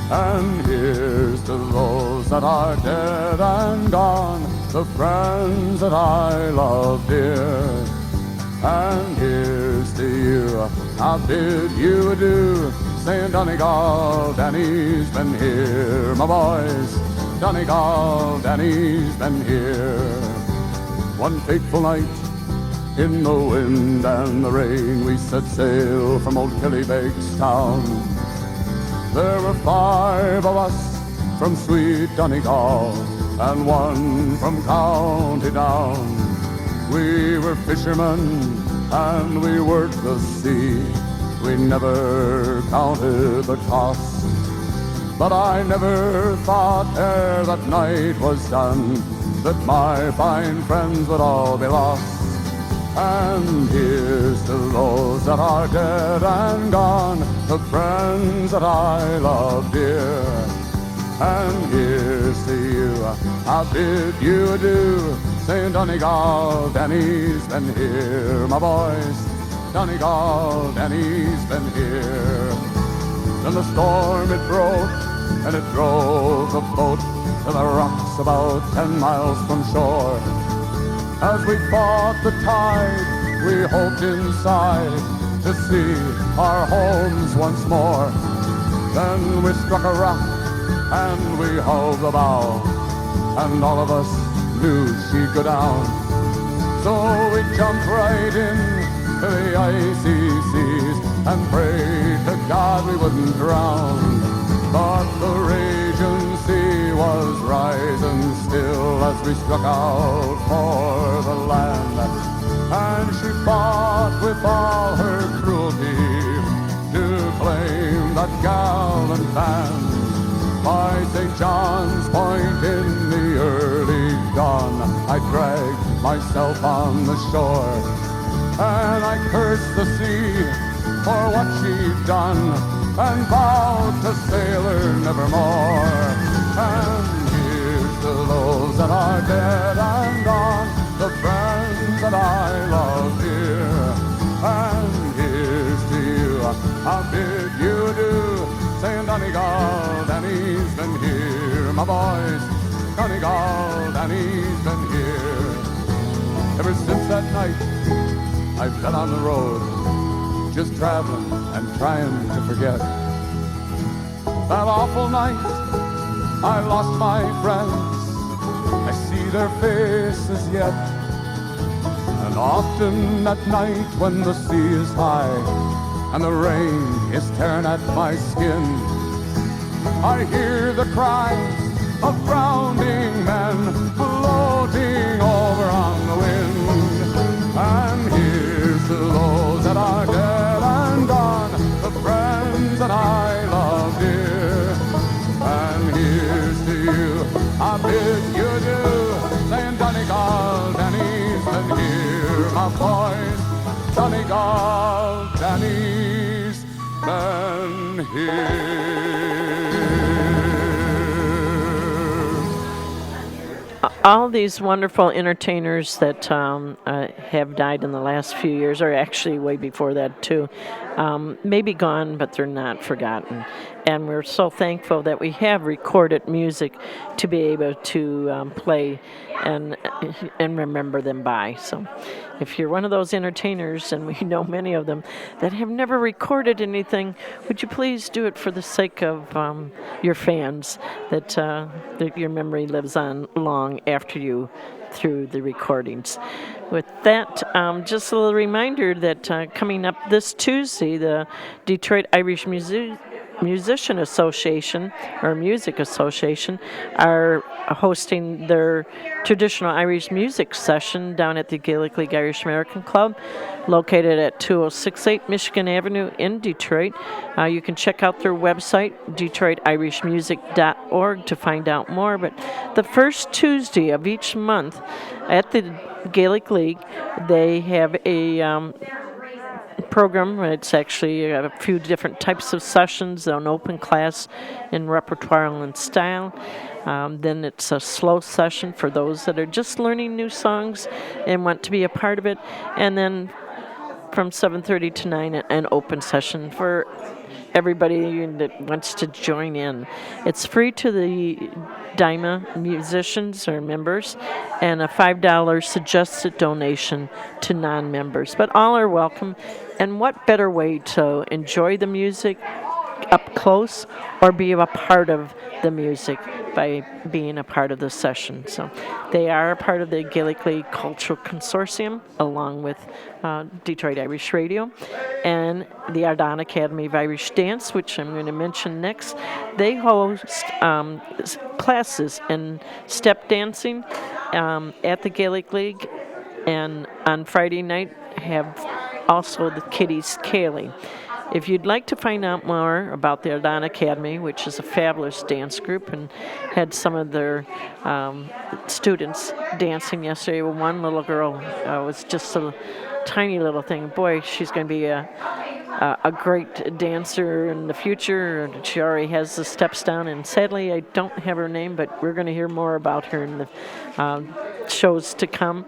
And here's to those that are dead and gone, the friends that I love dear. And here's to you, I bid you adieu, saying Donegal, Danny's been here, my boys. Donegal, Danny's been here. One fateful night, in the wind and the rain, we set sail from old Killybegs town. There were 5 of us from sweet Donegal, and 1 from County Down. We were fishermen, and we worked the sea. We never counted the cost, but I never thought ere that night was done that my fine friends would all be lost. And here's to those that are dead and gone, the friends that I love dear. And here's to you, I bid you adieu, saying Donegal, Danny's been here, my boys. Donegal, Danny's been here. Then the storm it broke, and it drove the boat to the rocks about 10 miles from shore. As we fought the tide, we hoped inside to see our homes once more. Then we struck a rock and we hove the bow, and all of us knew she'd go down. So we jumped right in to the icy seas and prayed to God we wouldn't drown. But the raging sea was rising still as we struck out for the land. And she fought with all her cruelty to claim that gallant band. By St. John's Point in the early dawn, I dragged myself on the shore, and I cursed the sea for what she'd done, and vowed to sail her nevermore. And here's to those that are dead and gone, the friends that I love dear. And here's to you, I bid you adieu, saying Donegal, Danny's been here. My boys, Donegal, Danny's been here. Ever since that night, I've been on the road, just traveling and trying to forget. That awful night, I lost my friends, I see their faces yet. And often at night when the sea is high and the rain is tearing at my skin, I hear the cries of drowning men floating over on the wind. And here's to those that are dead and gone, the friends that I love dear. And here's to you, I bid you adieu, saying Donegal, Danny's been here. My boys, Donegal, Danny's been here. All these wonderful entertainers that have died in the last few years, or actually way before that too, may be gone, but they're not forgotten. And we're so thankful that we have recorded music to be able to play and remember them by. So if you're one of those entertainers, and we know many of them, that have never recorded anything, would you please do it for the sake of your fans, that your memory lives on long after you through the recordings. With that, just a little reminder that coming up this Tuesday, the Detroit Irish Musician Association, or Music Association, are hosting their traditional Irish music session down at the Gaelic League Irish American Club, located at 2068 Michigan Avenue in Detroit. You can check out their website, DetroitIrishMusic.org, to find out more. But the first Tuesday of each month at the Gaelic League, they have a program. It's actually a few different types of sessions, an open class in repertoire and style. Then it's a slow session for those that are just learning new songs and want to be a part of it. And then from 7:30 to 9, an open session for everybody that wants to join in. It's free to the 𝐷IMA musicians or members, and a $5 suggested donation to non-members. But all are welcome. And what better way to enjoy the music up close or be a part of the music by being a part of the session. So they are a part of the Gaelic League Cultural Consortium, along with Detroit Irish Radio and the Ardán Academy of Irish Dance, which I'm going to mention next. They host classes in step dancing at the Gaelic League, and on Friday night have also the Kiddies Ceilidh. If you'd like to find out more about the Ardán Academy, which is a fabulous dance group and had some of their students dancing yesterday, well, one little girl was just a tiny little thing. Boy, she's going to be a great dancer in the future. She already has the steps down, and sadly I don't have her name, but we're going to hear more about her in the shows to come.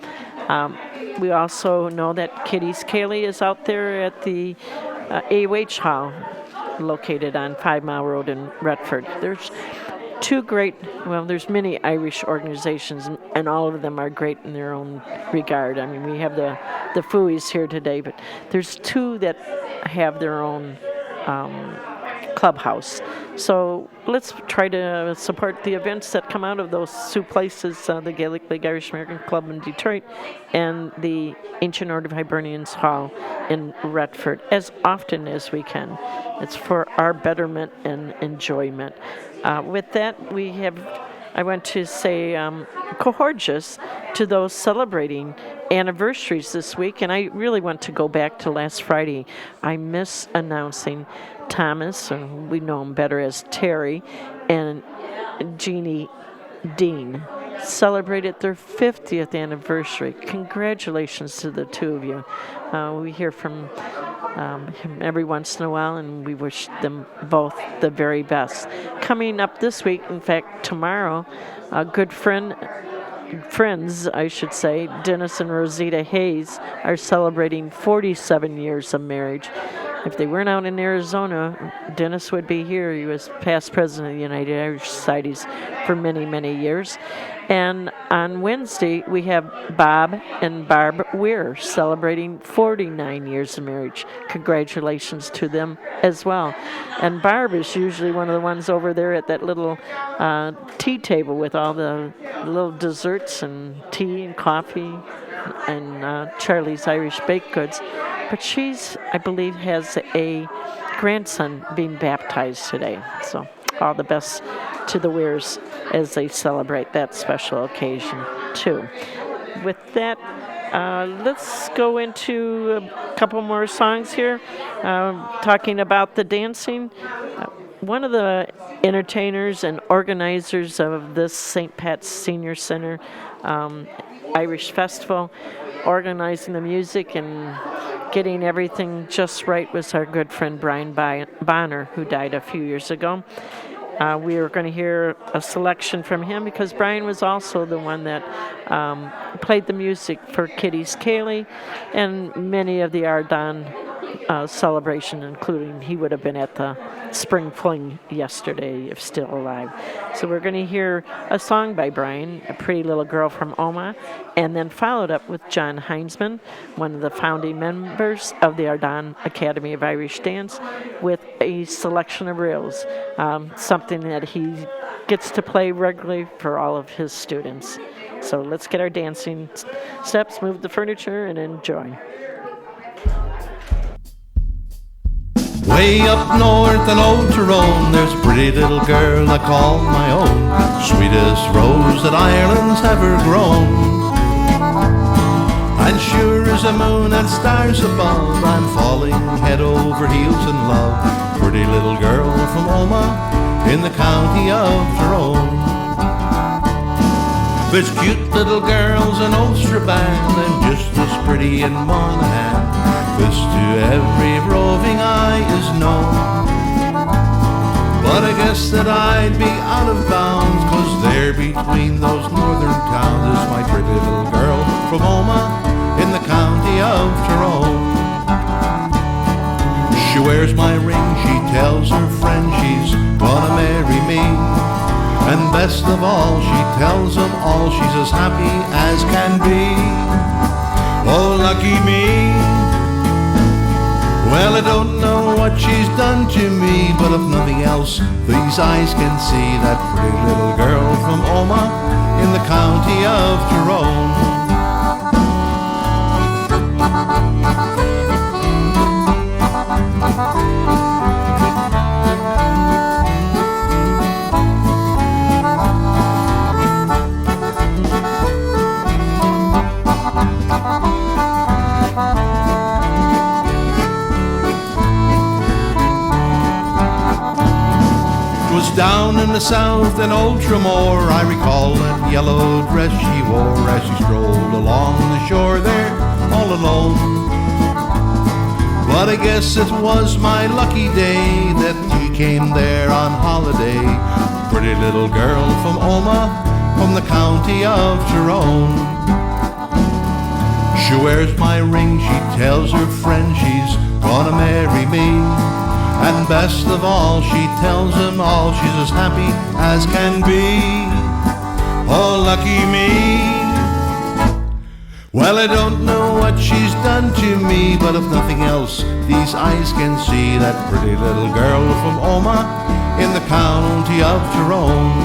We also know that Kiddies Ceilidh is out there at the AOH Hall, located on 5 Mile Road in Retford. There's two great, well, there's many Irish organizations, and all of them are great in their own regard. I mean, we have the Fooies here today, but there's two that have their own clubhouse. So let's try to support the events that come out of those two places, the Gaelic League Irish American Club in Detroit and the Ancient Order of Hibernians Hall in Retford, as often as we can. It's for our betterment and enjoyment. With that, I want to say cohorges to those celebrating anniversaries this week, and I really want to go back to last Friday. I miss announcing Thomas, or we know him better as Terry, and Jeannie Dean celebrated their 50th anniversary. Congratulations to the two of you. We hear from him every once in a while, and we wish them both the very best. Coming up this week, in fact, tomorrow, a good friends, I should say, Dennis and Rosita Hayes are celebrating 47 years of marriage. If they weren't out in Arizona, Dennis would be here. He was past president of the United Irish Societies for many, many years. And on Wednesday, we have Bob and Barb Weir celebrating 49 years of marriage. Congratulations to them as well. And Barb is usually one of the ones over there at that little tea table with all the little desserts and tea and coffee and Charlie's Irish baked goods. But she's, I believe, has a grandson being baptized today. So all the best to the Weirs as they celebrate that special occasion, too. With that, let's go into a couple more songs here, talking about the dancing. One of the entertainers and organizers of this St. Pat's Senior Center Irish Festival, organizing the music and getting everything just right, was our good friend Brian Bonner, who died a few years ago. We are going to hear a selection from him because Brian was also the one that played the music for Kitty's Ceilidh and many of the Ardán celebration, including he would have been at the Spring Fling yesterday if still alive. So we're going to hear a song by Brian, A Pretty Little Girl from Omagh, and then followed up with John Heinzman, one of the founding members of the Ardán Academy of Irish Dance, with a selection of reels, something that he gets to play regularly for all of his students. So let's get our dancing steps, move the furniture, and enjoy. Way up north in Old Tyrone, there's a pretty little girl I call my own, sweetest rose that Ireland's ever grown. And sure as the moon and stars above, I'm falling head over heels in love. Pretty little girl from Omagh in the county of Tyrone. There's cute little girls in Ulsterban and just as pretty in Monaghan. This to every roving eye is known. But I guess that I'd be out of bounds, 'cause there between those northern towns is my pretty little girl from Omagh in the county of Tyrone. She wears my ring, she tells her friend she's gonna marry me. And best of all, she tells them all she's as happy as can be. Oh, lucky me. Well, I don't know what she's done to me, but if nothing else, these eyes can see that pretty little girl from Omagh in the county of Tyrone. 'Twas down in the south in Old Tramore, I recall that yellow dress she wore as she strolled along the shore there all alone. But I guess it was my lucky day that she came there on holiday. Pretty little girl from Omagh, from the county of Tyrone. She wears my ring, she tells her friend she's gonna marry me. And best of all, she tells them all she's as happy as can be. Oh, lucky me. Well, I don't know what she's done to me, but if nothing else, these eyes can see that pretty little girl from Omagh in the county of Tyrone.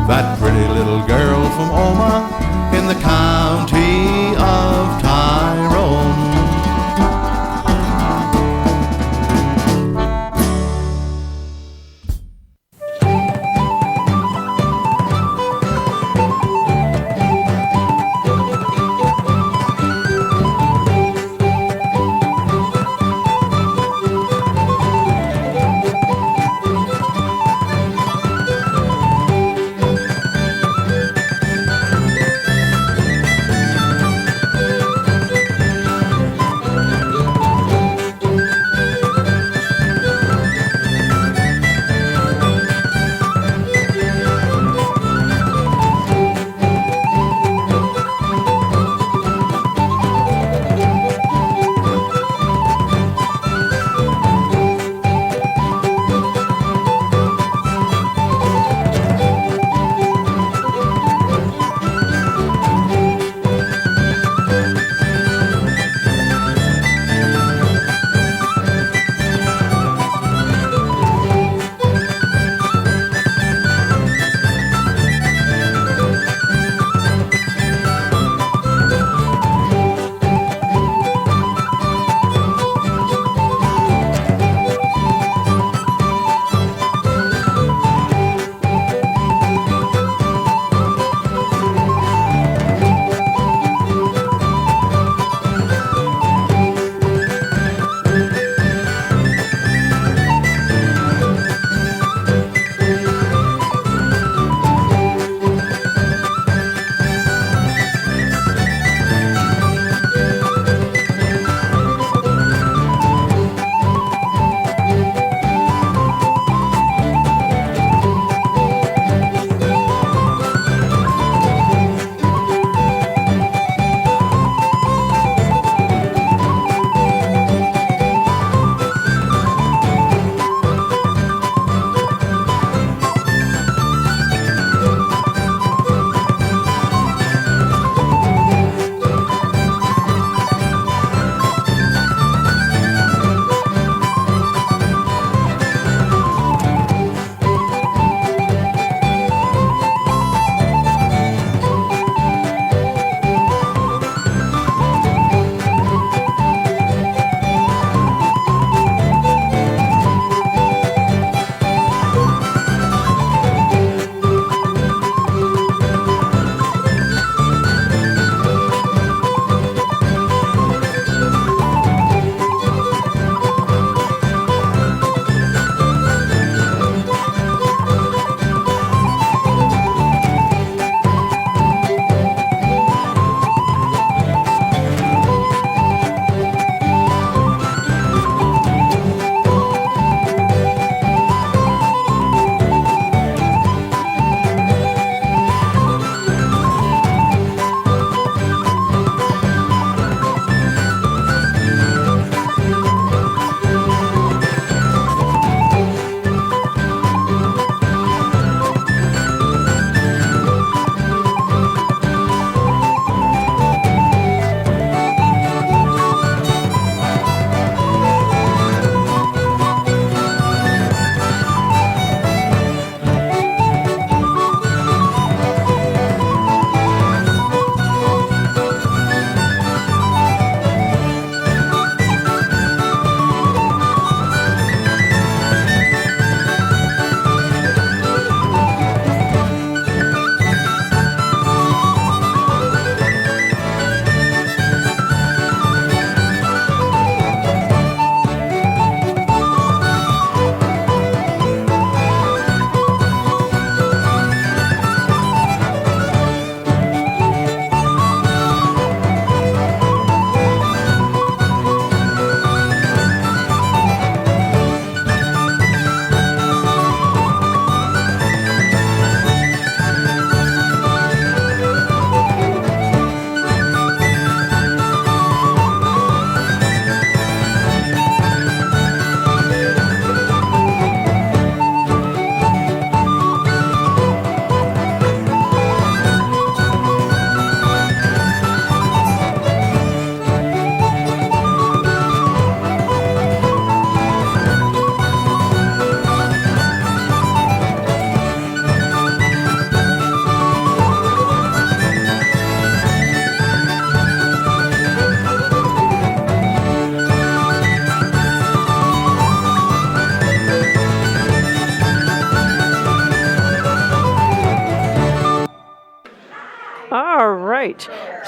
That pretty little girl from Omagh in the county of Tyrone.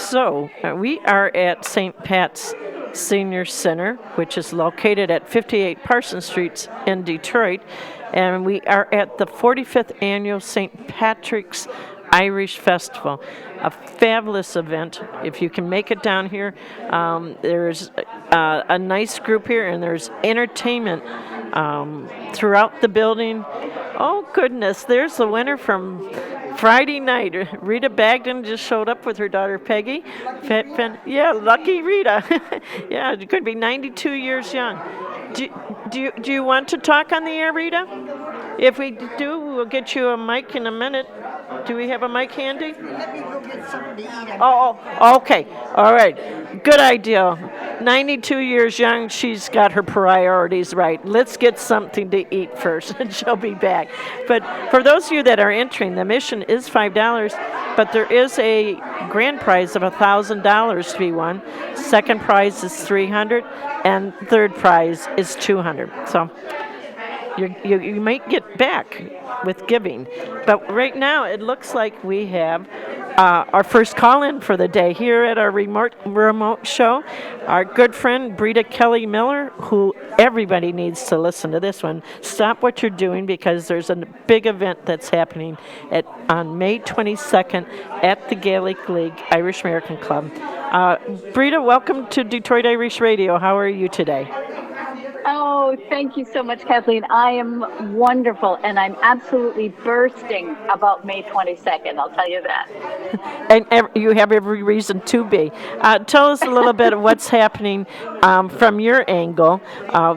So, we are at St. Pat's Senior Center, which is located at 58 Parsons Street in Detroit, and we are at the 45th Annual St. Patrick's Irish Festival, a fabulous event. If you can make it down here, there's a nice group here, and there's entertainment throughout the building. Oh, goodness, there's the winner from Friday night. Rita Bagden just showed up with her daughter Peggy. Yeah, lucky Rita. Yeah, it could be 92 years young. Do you want to talk on the air, Rita? If we do, we'll get you a mic in a minute. Do we have a mic handy? Let me go get something to eat. Oh, okay. All right. Good idea. 92 years young, she's got her priorities right. Let's get something to eat first, and she'll be back. But for those of you that are entering, the admission is $5, but there is a grand prize of $1,000 to be won. Second prize is $300, and third prize is $200. So you might get back with giving. But right now, it looks like we have our first call-in for the day here at our remote show. Our good friend, Brita Kelly Miller, who everybody needs to listen to this one. Stop what you're doing, because there's a big event that's happening on May 22nd at the Gaelic League Irish American Club. Brita, welcome to Detroit Irish Radio. How are you today? Oh, thank you so much, Kathleen. I am wonderful, and I'm absolutely bursting about May 22nd, I'll tell you that. And you have every reason to be. Tell us a little bit of what's happening from your angle.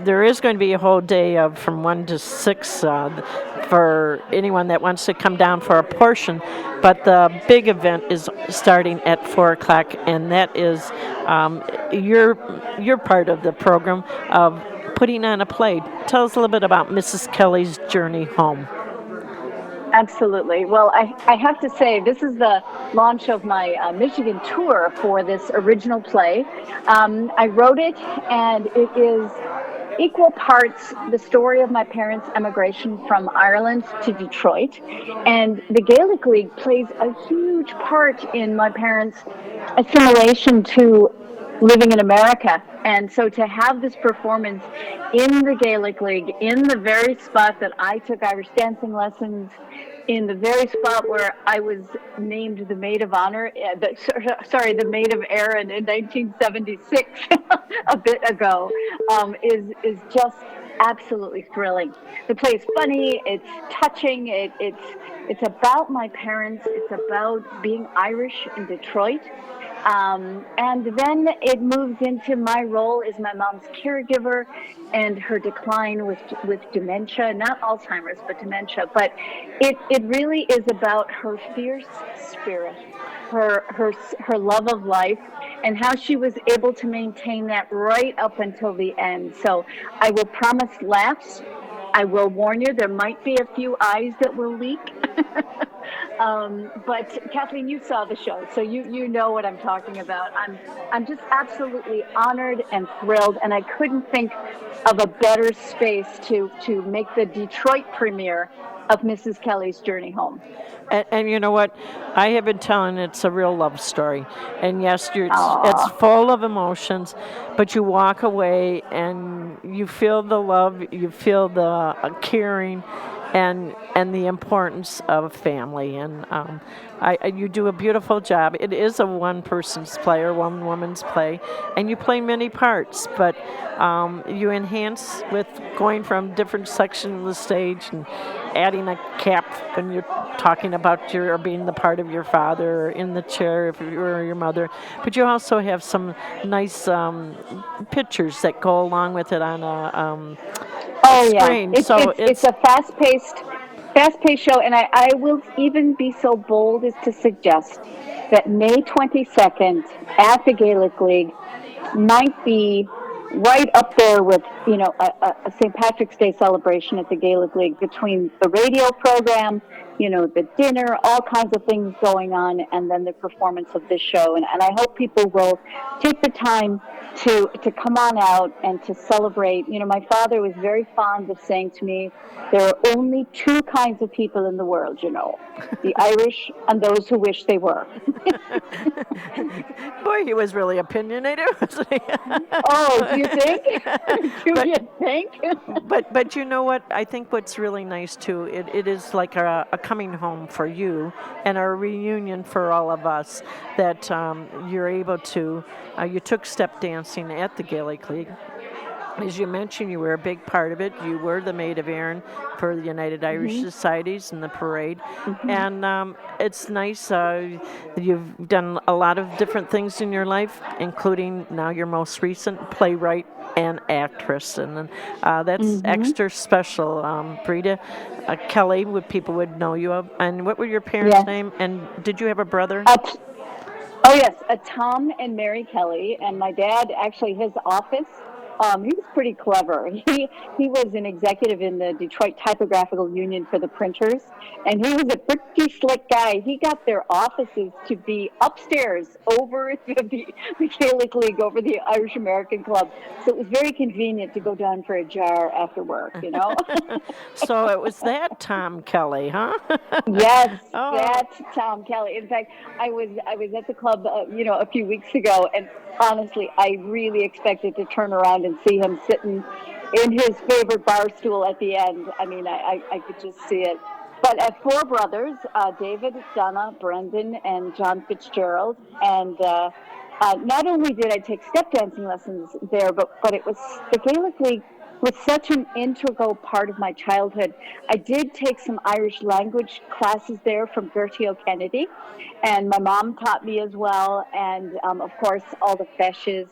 There is going to be a whole day from 1 to 6 for anyone that wants to come down for a portion, but the big event is starting at 4 o'clock, and that is your part of the program of putting on a play. Tell us a little bit about Mrs. Kelly's journey home. Absolutely. Well, I have to say, this is the launch of my Michigan tour for this original play. I wrote it, and it is equal parts the story of my parents' emigration from Ireland to Detroit. And the Gaelic League plays a huge part in my parents' assimilation to living in America. And so to have this performance in the Gaelic League, in the very spot that I took Irish dancing lessons, in the very spot where I was named the Maid of Honor, the Maid of Erin in 1976, a bit ago, is just absolutely thrilling. The play is funny, it's touching, it's about my parents, it's about being Irish in Detroit. And then it moves into my role as my mom's caregiver and her decline with dementia, not Alzheimer's, but dementia. But it really is about her fierce spirit, her love of life, and how she was able to maintain that right up until the end. So I will promise laughs. I will warn you, there might be a few eyes that will leak. But Kathleen, you saw the show, so you know what I'm talking about. I'm just absolutely honored and thrilled, and I couldn't think of a better space to make the Detroit premiere of Mrs. Kelly's Journey Home. And you know what? I have been telling it's a real love story. And yes, it's full of emotions, but you walk away and you feel the love, you feel the caring, and the importance of family. And you do a beautiful job. It is a one-person's play or one-woman's play, and you play many parts, but you enhance with going from different sections of the stage and adding a cap when you're talking about being the part of your father, or in the chair if you're your mother. But you also have some nice pictures that go along with it on a screen. Yeah. It's a fast-paced show, and I will even be so bold as to suggest that May 22nd at the Gaelic League might be right up there with, a St. Patrick's Day celebration at the Gaelic League, between the radio program, the dinner, all kinds of things going on, and then the performance of this show. And I hope people will take the time to come on out and to celebrate. My father was very fond of saying to me, there are only two kinds of people in the world, the Irish and those who wish they were. Boy, he was really opinionated, wasn't he? Oh, do you think? Do you think? But you know what? I think what's really nice, too, it is like a coming home for you and a reunion for all of us that you're able to, you took step dancing at the Gaelic League. As you mentioned, you were a big part of it. You were the maid of Erin for the United Irish Societies and the parade. And it's nice. You've done a lot of different things in your life, including now your most recent playwright and actress. And that's extra special. Breda Kelly, people would know you of. And what were your parents' name? And did you have a brother? Oh, yes, Tom and Mary Kelly. And my dad, actually, his office, he was pretty clever. He was an executive in the Detroit Typographical Union for the printers, and he was a pretty slick guy. He got their offices to be upstairs over the Gaelic League, over the Irish American Club. So it was very convenient to go down for a jar after work, So it was that Tom Kelly, huh? Yes, that's Tom Kelly. In fact, I was at the club, a few weeks ago, and honestly, I really expected to turn around and see him sitting in his favorite bar stool at the end. I mean, I could just see it. But at four brothers, David, Donna, Brendan, and John Fitzgerald, and not only did I take step dancing lessons there, but it was the Gaelic League was such an integral part of my childhood. I did take some Irish language classes there from 𝐾𝐞𝐭𝐫𝐤𝐿, and my mom taught me as well, and of course all the feshes,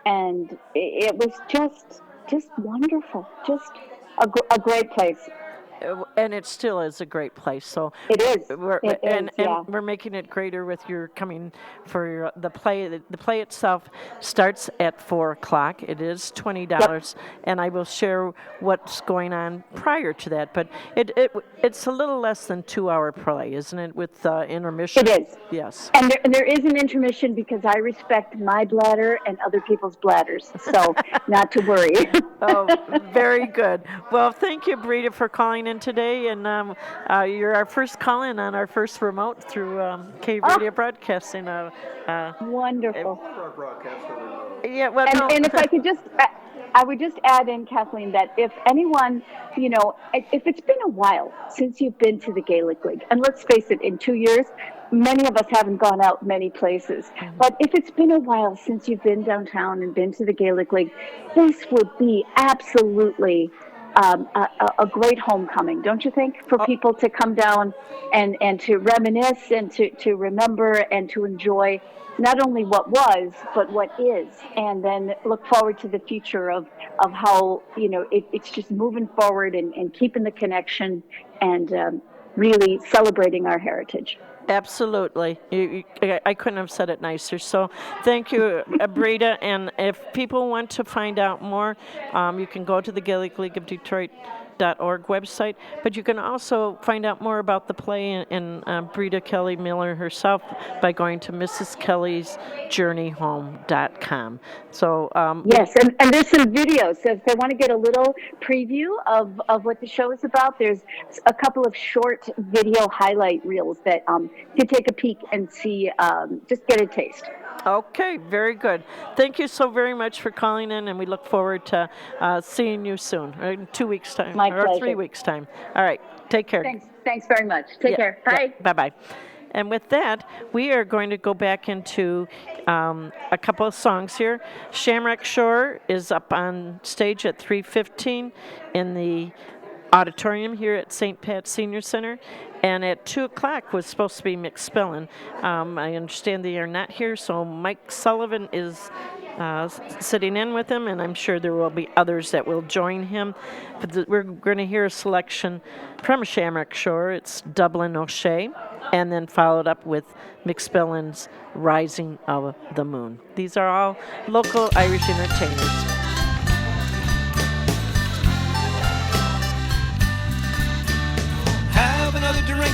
and it was just wonderful, just a great place. And it still is a great place. So it is. And we're making it greater with your coming for the play. The play itself starts at 4:00. It is $20, and I will share what's going on prior to that. But it's a little less than 2-hour play, isn't it? With intermission. It is. Yes. And there is an intermission because I respect my bladder and other people's bladders. So not to worry. Oh, very good. Well, thank you, Breda, for calling in today, and you're our first call-in on our first remote through K Radio Broadcasting. Wonderful. Yeah, well, and if I could I would just add in, Kathleen, that if anyone, if it's been a while since you've been to the Gaelic League, and let's face it, in 2 years, many of us haven't gone out many places. But if it's been a while since you've been downtown and been to the Gaelic League, this would be absolutely a great homecoming, don't you think, for people to come down and to reminisce and to remember and to enjoy not only what was, but what is, and then look forward to the future of how, it's just moving forward and keeping the connection and really celebrating our heritage. Absolutely. I couldn't have said it nicer. So thank you, Breda. And if people want to find out more, you can go to the Gaelic League of Detroit.org website, but you can also find out more about the play and Breda Kelly Miller herself by going to Mrs. Kelly's JourneyHome.com. So yes, and there's some videos. So if they want to get a little preview of what the show is about, there's a couple of short video highlight reels that you take a peek and see, just get a taste. Okay, very good. Thank you so very much for calling in, and we look forward to seeing you soon, in 2 weeks' time, My or pleasure. 3 weeks' time. All right, take care. Thanks very much. Take care. Bye. Bye-bye. And with that, we are going to go back into a couple of songs here. Shamrock Shore is up on stage at 3:15 in the auditorium here at St. Pat Senior Center. And at 2:00 was supposed to be McSpillin. I understand they are not here, so Mike Sullivan is sitting in with him, and I'm sure there will be others that will join him. But we're going to hear a selection from Shamrock Shore. It's Dublin O'Shea, and then followed up with McSpillin's Rising of the Moon. These are all local Irish entertainers. Have another drink,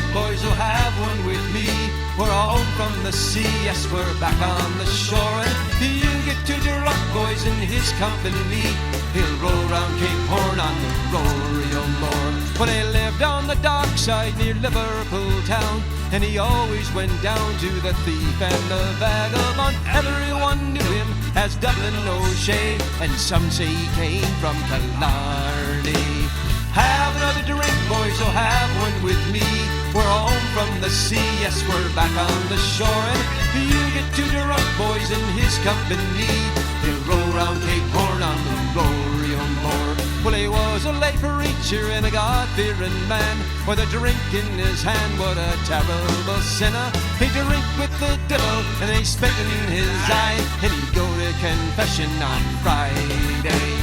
sea, yes, we're back on the shore. And you get to the rock boys in his company. He'll roll round Cape Horn on the Rory-o-More. Well, they lived on the dockside near Liverpool town, and he always went down to the thief and the vagabond. Everyone knew him as Dublin O'Shea, and some say he came from Killarney. Have another drink, boys, oh have one with me. We're home from the sea, yes, we're back on the shore. And you get to the rock boys in his company. He'll roll round Cape Horn on the Rory-o-More. Well, he was a lay preacher and a God-fearing man, with a drink in his hand, what a terrible sinner. He'd drink with the devil and he spit in his eye, and he'd go to confession on Friday.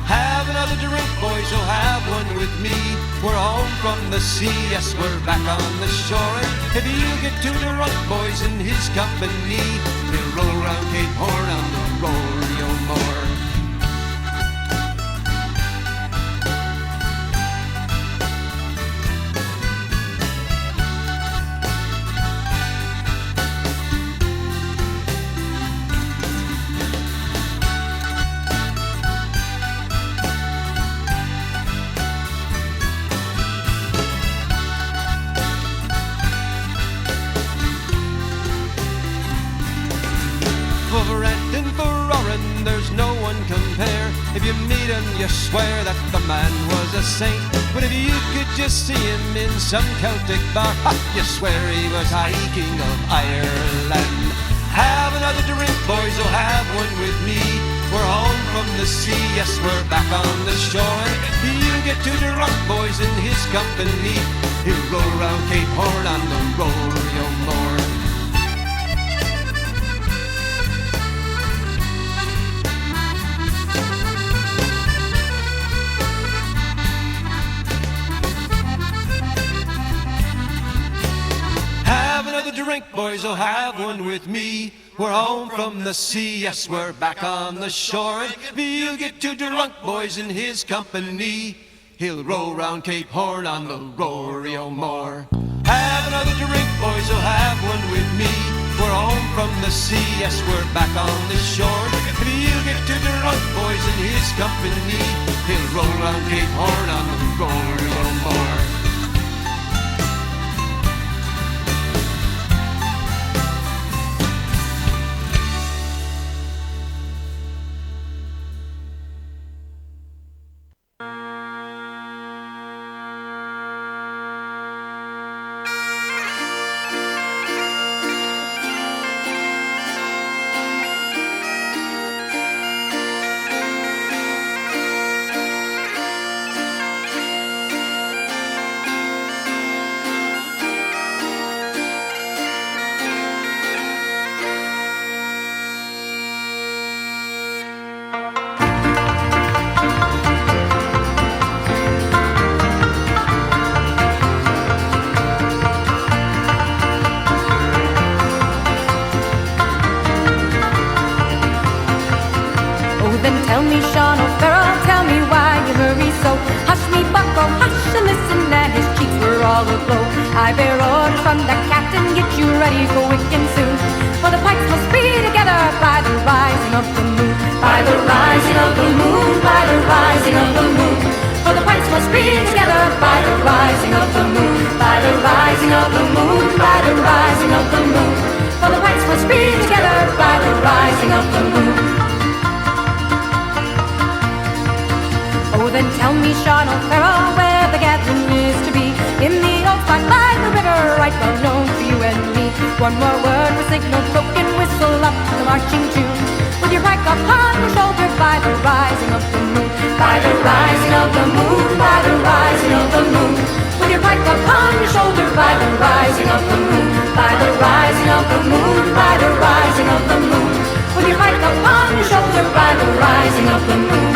Have another drink, boys, oh have one with me. We're home from the sea, yes, we're back on the shore. And if you get to the rock boys in his company, he'll roll round Cape Horn on the Rory-o-More. For rent and for roaring, there's no one compare. If you meet him, you swear that the man was a saint. But if you could just see him in some Celtic bar, you swear he was High King of Ireland. Have another drink, boys, oh have one with me. We're home from the sea, yes, we're back on the shore. And you get to the rock boys in his company. He'll roll round Cape Horn on the Rory-o-More. Drink, boys, oh have one with me. We're home from the sea, yes, we're back on the shore. And if you get too drunk, boys, in his company, he'll roll round Cape Horn on the Rory-o-More. Have another drink, boys, oh have one with me. We're home from the sea, yes, we're back on the shore. If you get too drunk, boys, in his company, he'll roll round Cape Horn on the Rory-o-More. Tell me, Sean O'Farrell, tell me why you hurry so. Hush me, bucko, hush and listen, and his cheeks were all aglow. I bear orders from the captain, get you ready for wick and soon. For the pikes must be together by the rising of the moon. By the rising of the moon, by the rising of the moon. For the pikes must be together by the rising of the moon. By the rising of the moon, by the rising of the moon. For the pikes must be together by the rising of the moon. Oh, then tell me, Sean O'Farrell, where the gathering is to be. In the old spot by the river, right well known for you and me. One more word for signal, token, whistle up the marching tune. With your pike upon your shoulder by the rising of the moon. By the rising of the moon, by the rising of the moon. With your pike upon your shoulder by the rising of the moon. By the rising of the moon, by the rising of the moon. With your pike upon your shoulder by the rising of the moon.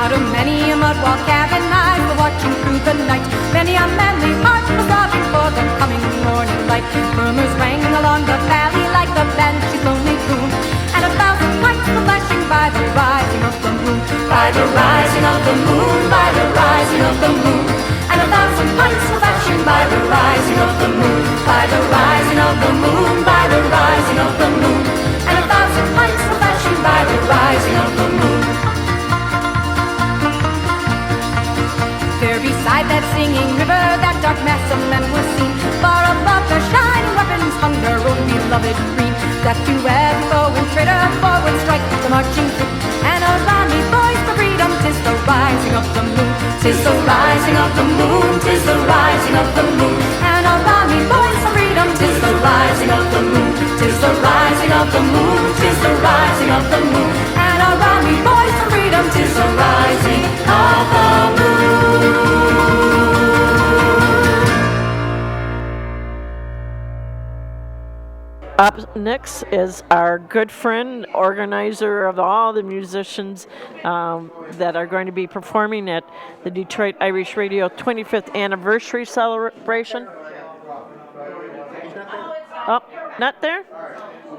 Out of many a mud wall cabin eyes were watching through the night. Many a manly heart was sobbing for the coming morning light. Murmurs rang along the valley like the banshee's lonely croon. And 1,000 lights were flashing by the rising of the moon. By the rising of the moon, by the rising of the moon. And 1,000 lights were flashing by the rising rising of the moon, by the rising of the moon, by the rising of the moon, and 1,000 lights are flashing by the rising of the moon. There beside that singing river, that dark mass of men were seen. Far above their shining weapons hung their own beloved green. Death to every foe and traitor, forward strike the marching troop. And around me boys for freedom, 'tis the rising of the moon. 'Tis the rising of the moon, 'tis the rising of the moon. And around me boys for freedom, 'tis the rising of the moon. 'Tis the rising of the moon, 'tis the rising of the moon. And around me boys for freedom, 'tis the rising of the moon. Up next is our good friend, organizer of all the musicians that are going to be performing at the Detroit Irish Radio 25th anniversary celebration. Oh, not there?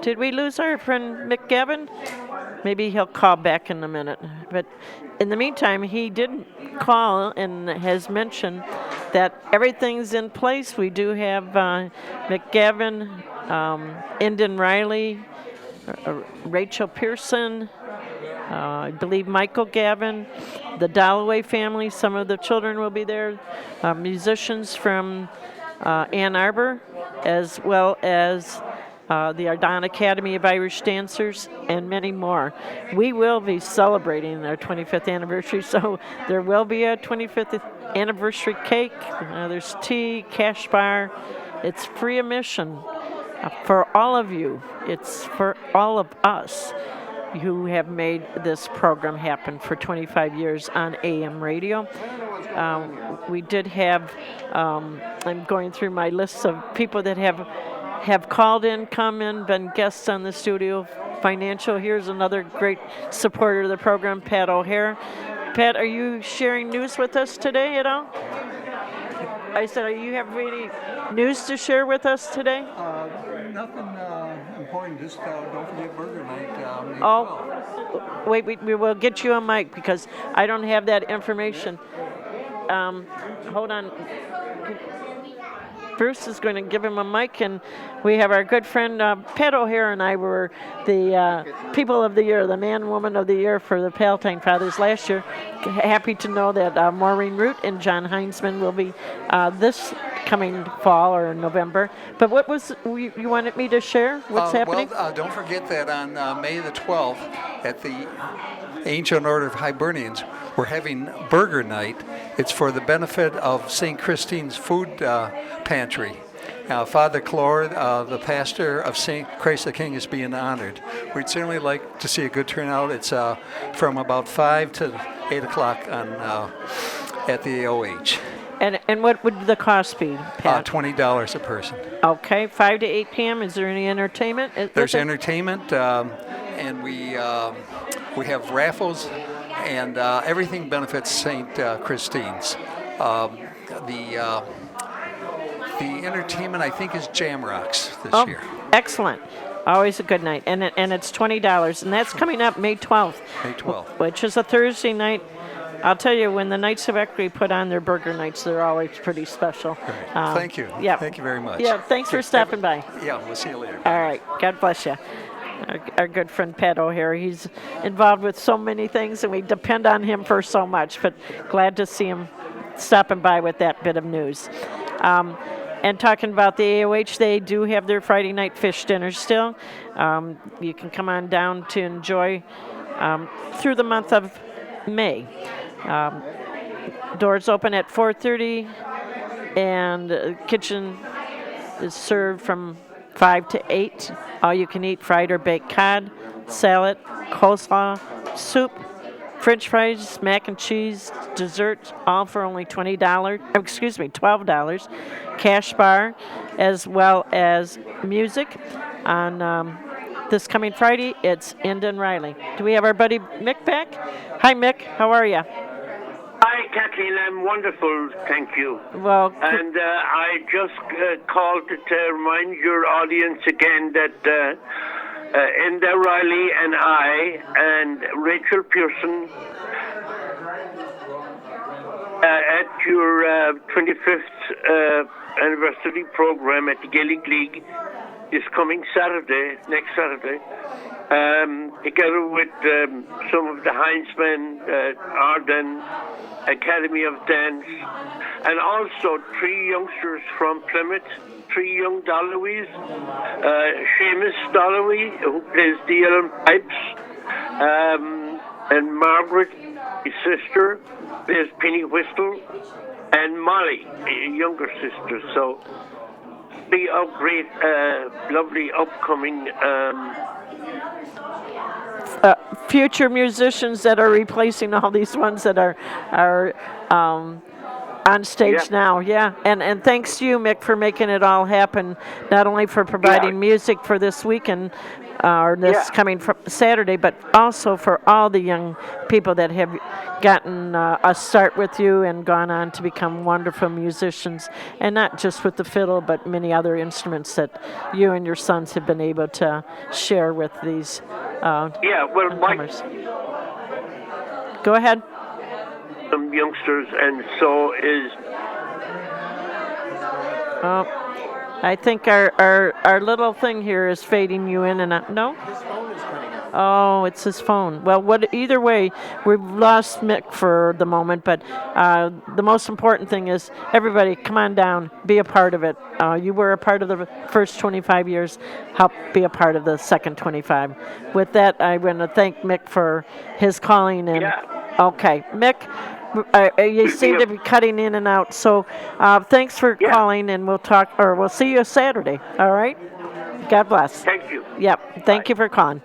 Did we lose our friend Mick Gavin? Maybe he'll call back in a minute. But in the meantime, he did call and has mentioned that everything's in place. We do have Mick Gavin, Endon Riley, Rachel Pearson, I believe Michael Gavin, the Dalloway family. Some of the children will be there, musicians from Ann Arbor, as well as the Ardon Academy of Irish Dancers, and many more. We will be celebrating our 25th anniversary, so there will be a 25th anniversary cake. There's tea, cash bar. It's free admission for all of you. It's for all of us who have made this program happen for 25 years on AM radio. We did have, I'm going through my lists of people that have called in, come in, been guests on the studio. Financial, here's another great supporter of the program, Pat O'Hare. Pat, are you sharing news with us today at all? I said, are you have any news to share with us today? Nothing important, just don't forget Burger Night. Oh, wait, we will get you a mic because I don't have that information. Hold on. Bruce is going to give him a mic, and we have our good friend Pat O'Hare and I were the People of the Year, the Man Woman of the Year for the Palatine Fathers last year. Happy to know that Maureen Root and John Heinzman will be this coming fall or November. But what was you wanted me to share? What's happening? Well, don't forget that on May the 12th at the Ancient Order of Hibernians, we're having Burger Night. It's for the benefit of St. Christine's Food Pantry. Father Clore, the pastor of St. Christ the King, is being honored. We'd certainly like to see a good turnout. It's from about 5 to 8 o'clock on at the OH. And what would the cost be, Pat? $20 a person. Okay, 5 to 8 p.m. Is there any entertainment? There's entertainment, and we have raffles, and everything benefits St. Christine's. The entertainment, I think, is Jam Rocks this year. Excellent. Always a good night. And it's $20. And that's coming up May 12th. May 12th. Which is a Thursday night. I'll tell you, when the Knights of Equity put on their burger nights, they're always pretty special. Thank you. Yeah. Thank you very much. Yeah, thanks for stopping by. Yeah, we'll see you later. All right. God bless you. Our good friend Pat O'Hare, he's involved with so many things, and we depend on him for so much, but glad to see him stopping by with that bit of news. And talking about the AOH, they do have their Friday night fish dinner still. You can come on down to enjoy through the month of May. Doors open at 4:30, and the kitchen is served from 5 to 8. All you can eat fried or baked cod, salad, coleslaw, soup, French fries, mac and cheese, desserts, all for only $12. Cash bar, as well as music. On this coming Friday, it's Endon Riley. Do we have our buddy Mick back? Hi, Mick. How are you? Hi, Kathleen. I'm wonderful, thank you. Well, and I just called to remind your audience again that Enda Riley and I and Rachel Pearson at your 25th anniversary program at the Gaelic League this coming Saturday, next Saturday, together with some of the Heinzmen, Arden Academy of Dance, and also 3 youngsters from Plymouth, 3 young Dollowies, Seamus Dolloway, who plays the Yellen pipes, and Margaret, his sister, plays penny whistle, and Molly, a younger sister. So, be a great, lovely upcoming future musicians that are replacing all these ones that are on stage now. Yeah, and thanks to you, Mick, for making it all happen, not only for providing music for this weekend or this coming Saturday, but also for all the young people that have gotten a start with you and gone on to become wonderful musicians, and not just with the fiddle, but many other instruments that you and your sons have been able to share with these newcomers. Go ahead. Some youngsters, and so is. I think our little thing here is fading you in and out. No? His phone is cutting out. Oh, it's his phone. Well, either way, we've lost Mick for the moment, but the most important thing is everybody come on down, be a part of it. You were a part of the first 25 years, help be a part of the second 25. With that, I want to thank Mick for his calling. And okay, Mick, you seem to be cutting in and out, so thanks for calling, and we'll see you Saturday, all right? God bless. Thank you. Yep, thank you for calling.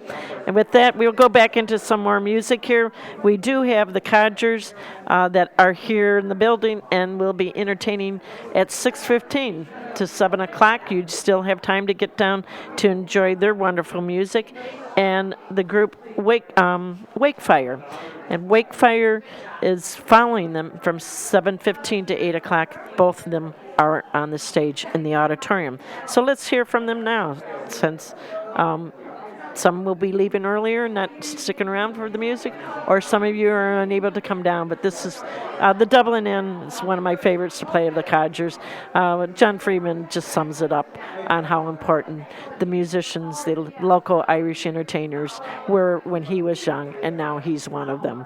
And with that, we'll go back into some more music here. We do have the Codgers that are here in the building, and we'll be entertaining at 6:15 to 7 o'clock. You still have time to get down to enjoy their wonderful music. And the group Wakefire. And Wakefire is following them from 7:15 to 8 o'clock. Both of them are on the stage in the auditorium. So let's hear from them now, since some will be leaving earlier and not sticking around for the music, or some of you are unable to come down. But this is the Dublin Inn. It's one of my favorites to play of the Codgers. John Freeman just sums it up on how important the musicians, the local Irish entertainers, were when he was young, and now he's one of them.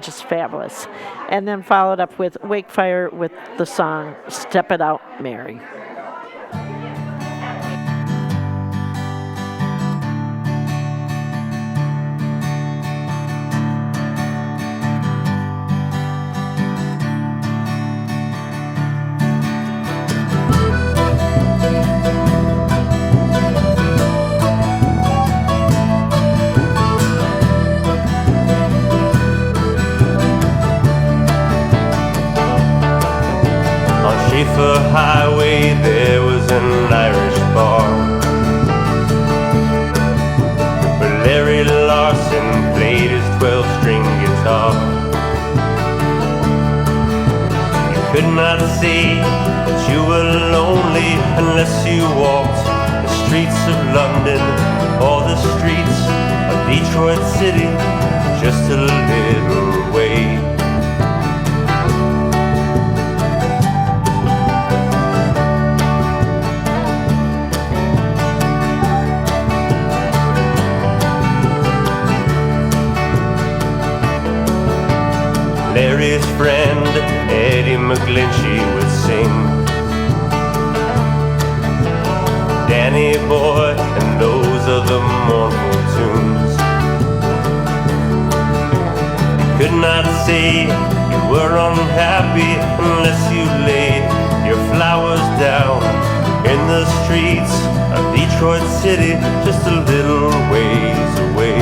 Just fabulous. And then followed up with Wakefire with the song Step It Out, Mary. Schaefer Highway, there was an Irish bar where Larry Larson played his 12-string guitar. You could not say that you were lonely unless you walked the streets of London or the streets of Detroit City, just a little way. Larry's friend, Eddie McGlinchey, would sing Danny Boy and those other mournful tunes. You could not say you were unhappy unless you laid your flowers down in the streets of Detroit City, just a little ways away.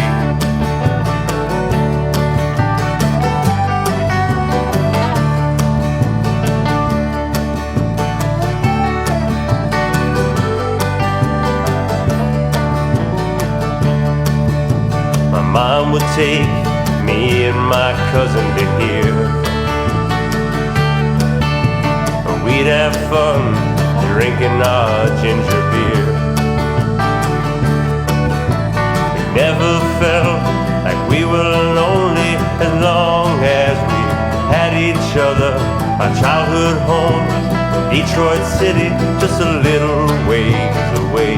Mom would take me and my cousin to here. We'd have fun drinking our ginger beer. We never felt like we were lonely as long as we had each other. my childhood home, Detroit City, just a little ways away.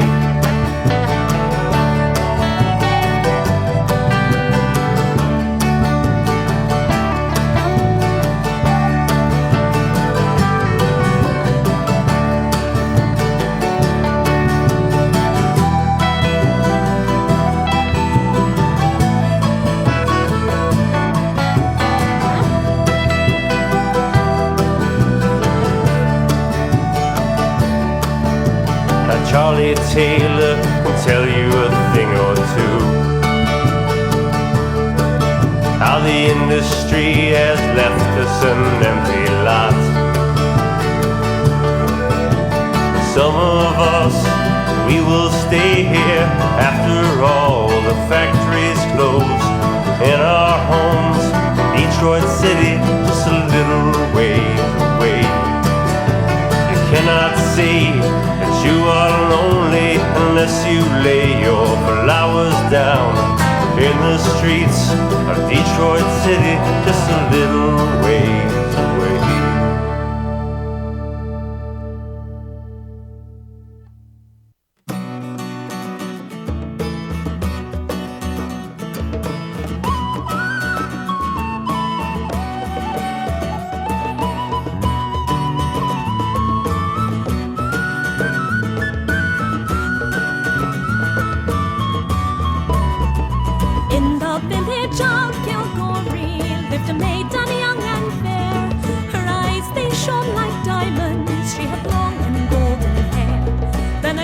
Charlie Taylor can tell you a thing or two, how the industry has left us an empty lot. Some of us, we will stay here after all the factories close. In our homes, Detroit City, just a little ways away. You cannot say that you are lonely unless you lay your flowers down in the streets of Detroit City, just a little ways away.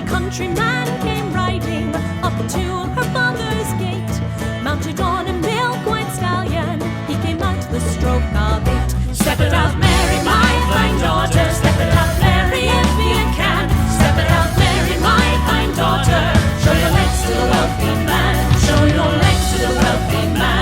Countryman came riding up to her father's gate, mounted on a milk-white stallion. He came out the stroke of 8. Step it out, Mary, my fine daughter. Step it out, Mary, if you can. Step it out, Mary, my fine daughter. Show your legs to the wealthy man. Show your legs to the wealthy man.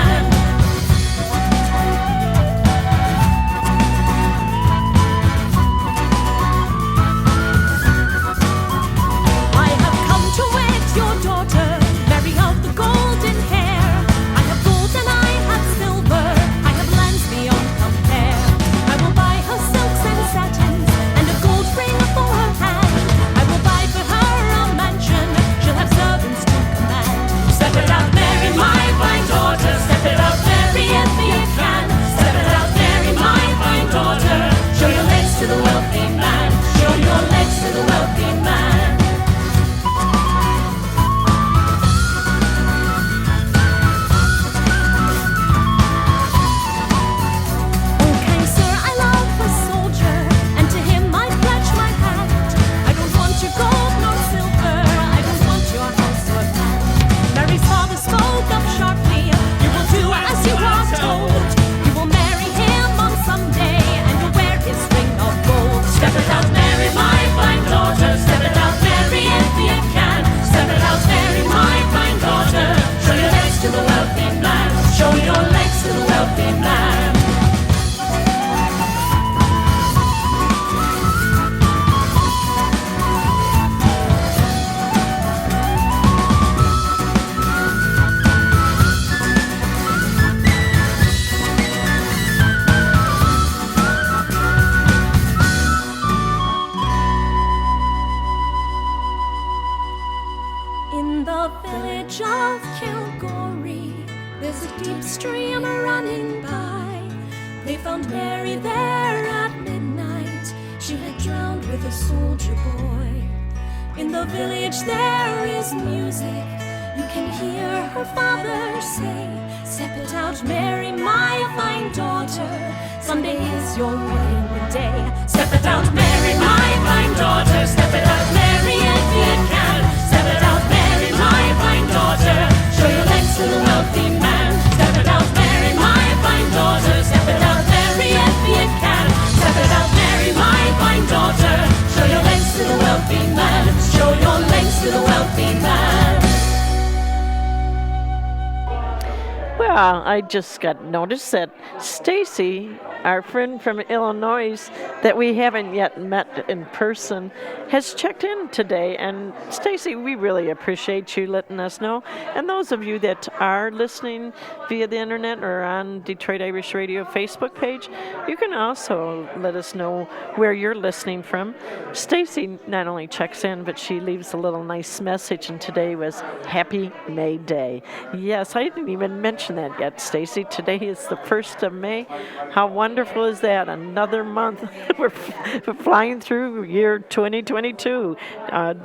I just got notice that Stacy our friend from Illinois that we haven't yet met in person has checked in today. And Stacy, we really appreciate you letting us know. And those of you that are listening via the internet or on Detroit Irish Radio Facebook page, you can also let us know where you're listening from. Stacy not only checks in, but she leaves a little nice message, and today was Happy May Day. Yes, I didn't even mention that yet, Stacy. Today is the 1st of May. How wonderful is that? Another month. We're flying through year 2022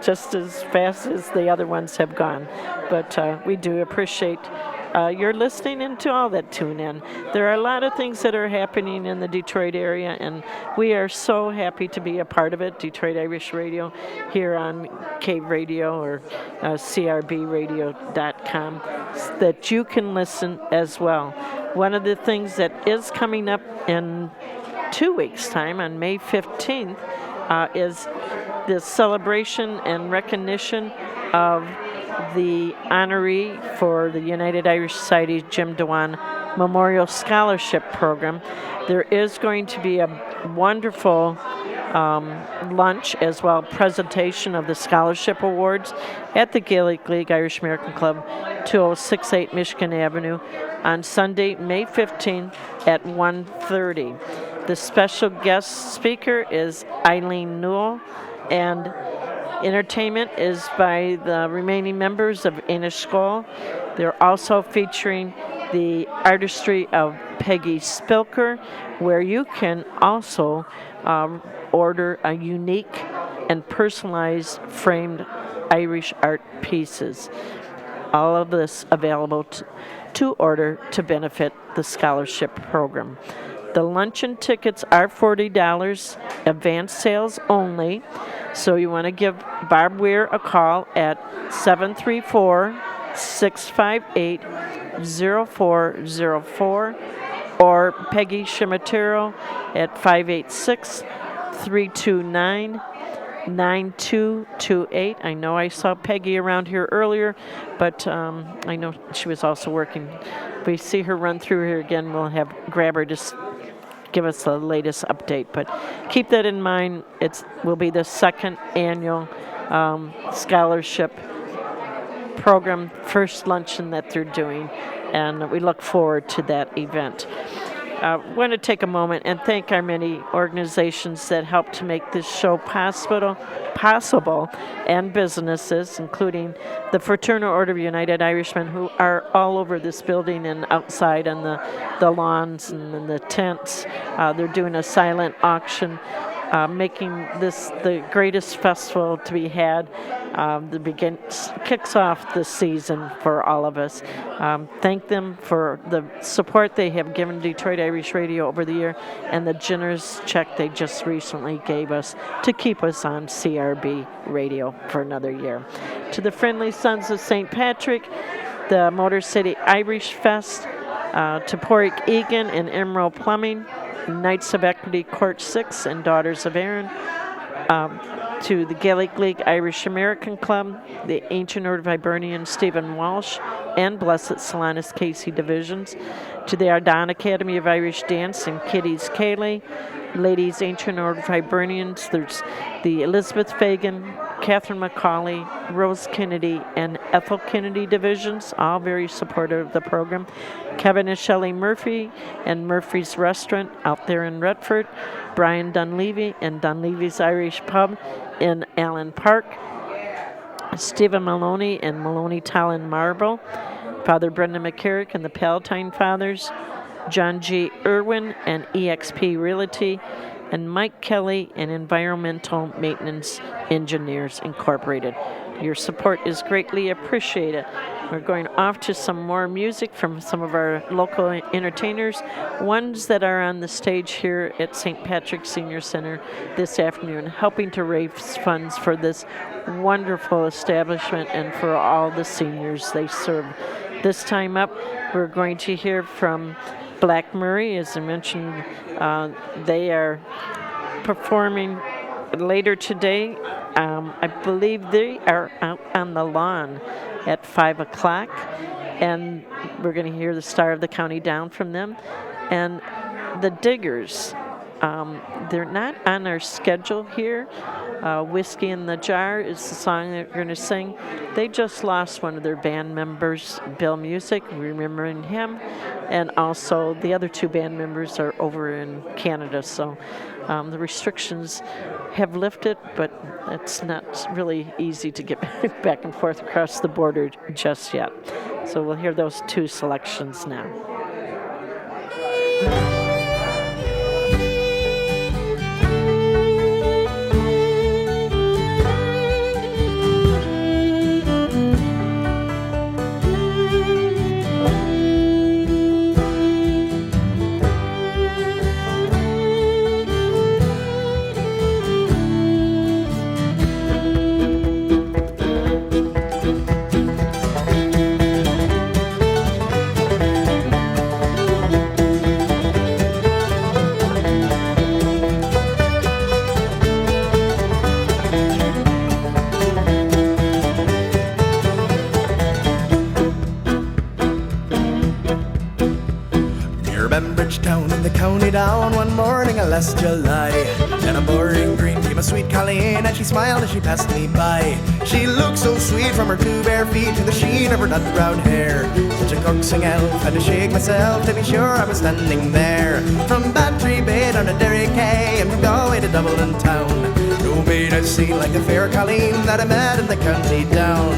just as fast as the other ones have gone. But we do appreciate you're listening into all that tune in. There are a lot of things that are happening in the Detroit area, and we are so happy to be a part of it. Detroit Irish Radio here on Cave Radio or CRBradio.com, that you can listen as well. One of the things that is coming up in 2 weeks' time, on May 15th, is the celebration and recognition of the honoree for the United Irish Society Jim Dewan Memorial Scholarship Program. There is going to be a wonderful lunch as well, presentation of the scholarship awards at the Gaelic League Irish American Club, 2068 Michigan Avenue, on Sunday, May 15th at 1:30. The special guest speaker is Eileen Newell, and entertainment is by the remaining members of Inishkol. They're also featuring the artistry of Peggy Spilker, where you can also order a unique and personalized framed Irish art pieces. All of this available to order to benefit the scholarship program. The luncheon tickets are $40, advance sales only. So you want to give Barb Weir a call at 734-658-0404 or Peggy Shimatero at 586-329-9228. I know I saw Peggy around here earlier, but I know she was also working. If we see her run through here again, we'll grab her to give us the latest update. But keep that in mind. It will be the second annual scholarship program, first luncheon that they're doing, and we look forward to that event. I want to take a moment and thank our many organizations that help to make this show possible, and businesses, including the Fraternal Order of United Irishmen, who are all over this building and outside on the lawns and in the tents. They're doing a silent auction, making this the greatest festival to be had. Kicks off the season for all of us. Thank them for the support they have given Detroit Irish Radio over the year and the generous check they just recently gave us to keep us on CRB Radio for another year. To the Friendly Sons of St. Patrick, the Motor City Irish Fest, to Porrick Egan and Emerald Plumbing, Knights of Equity Court 6 and Daughters of Erin, to the Gaelic League Irish American Club, the Ancient Order of Hibernian Stephen Walsh and Blessed Solanus Casey divisions, to the Ardon Academy of Irish Dance and Kitty's Ceilidh, Ladies Ancient Order of Hibernians. There's the Elizabeth Fagan, Catherine McCauley, Rose Kennedy, and Ethel Kennedy divisions, all very supportive of the program. Kevin and Shelley Murphy and Murphy's Restaurant out there in Redford, Brian Dunleavy and Dunleavy's Irish Pub in Allen Park, Stephen Maloney and Maloney Talon Marble, Father Brendan McCarrick and the Palatine Fathers, John G. Irwin and EXP Realty, and Mike Kelly and Environmental Maintenance Engineers Incorporated. Your support is greatly appreciated. We're going off to some more music from some of our local entertainers, ones that are on the stage here at St. Patrick's Senior Center this afternoon, helping to raise funds for this wonderful establishment and for all the seniors they serve. This time up, we're going to hear from Black Murray. As I mentioned, they are performing later today. I believe they are out on the lawn at 5 o'clock, and we're going to hear the Star of the County Down from them. And the Diggers. They're not on our schedule here. Whiskey in the Jar is the song they're going to sing. They just lost one of their band members, Bill Music, remembering him. And also the other two band members are over in Canada. So the restrictions have lifted, but it's not really easy to get back and forth across the border just yet. So we'll hear those two selections now. Town in the county down one morning of last July. And a boring green came a sweet Colleen, and she smiled as she passed me by. She looked so sweet from her two bare feet to the sheen of her nut brown hair. Such a coaxing elf, had to shake myself to be sure I was standing there. From Bantry Bay down to Derry Quay, and from Galway to Dublin town, no maid I've seen like the fair Colleen that I met in the county down.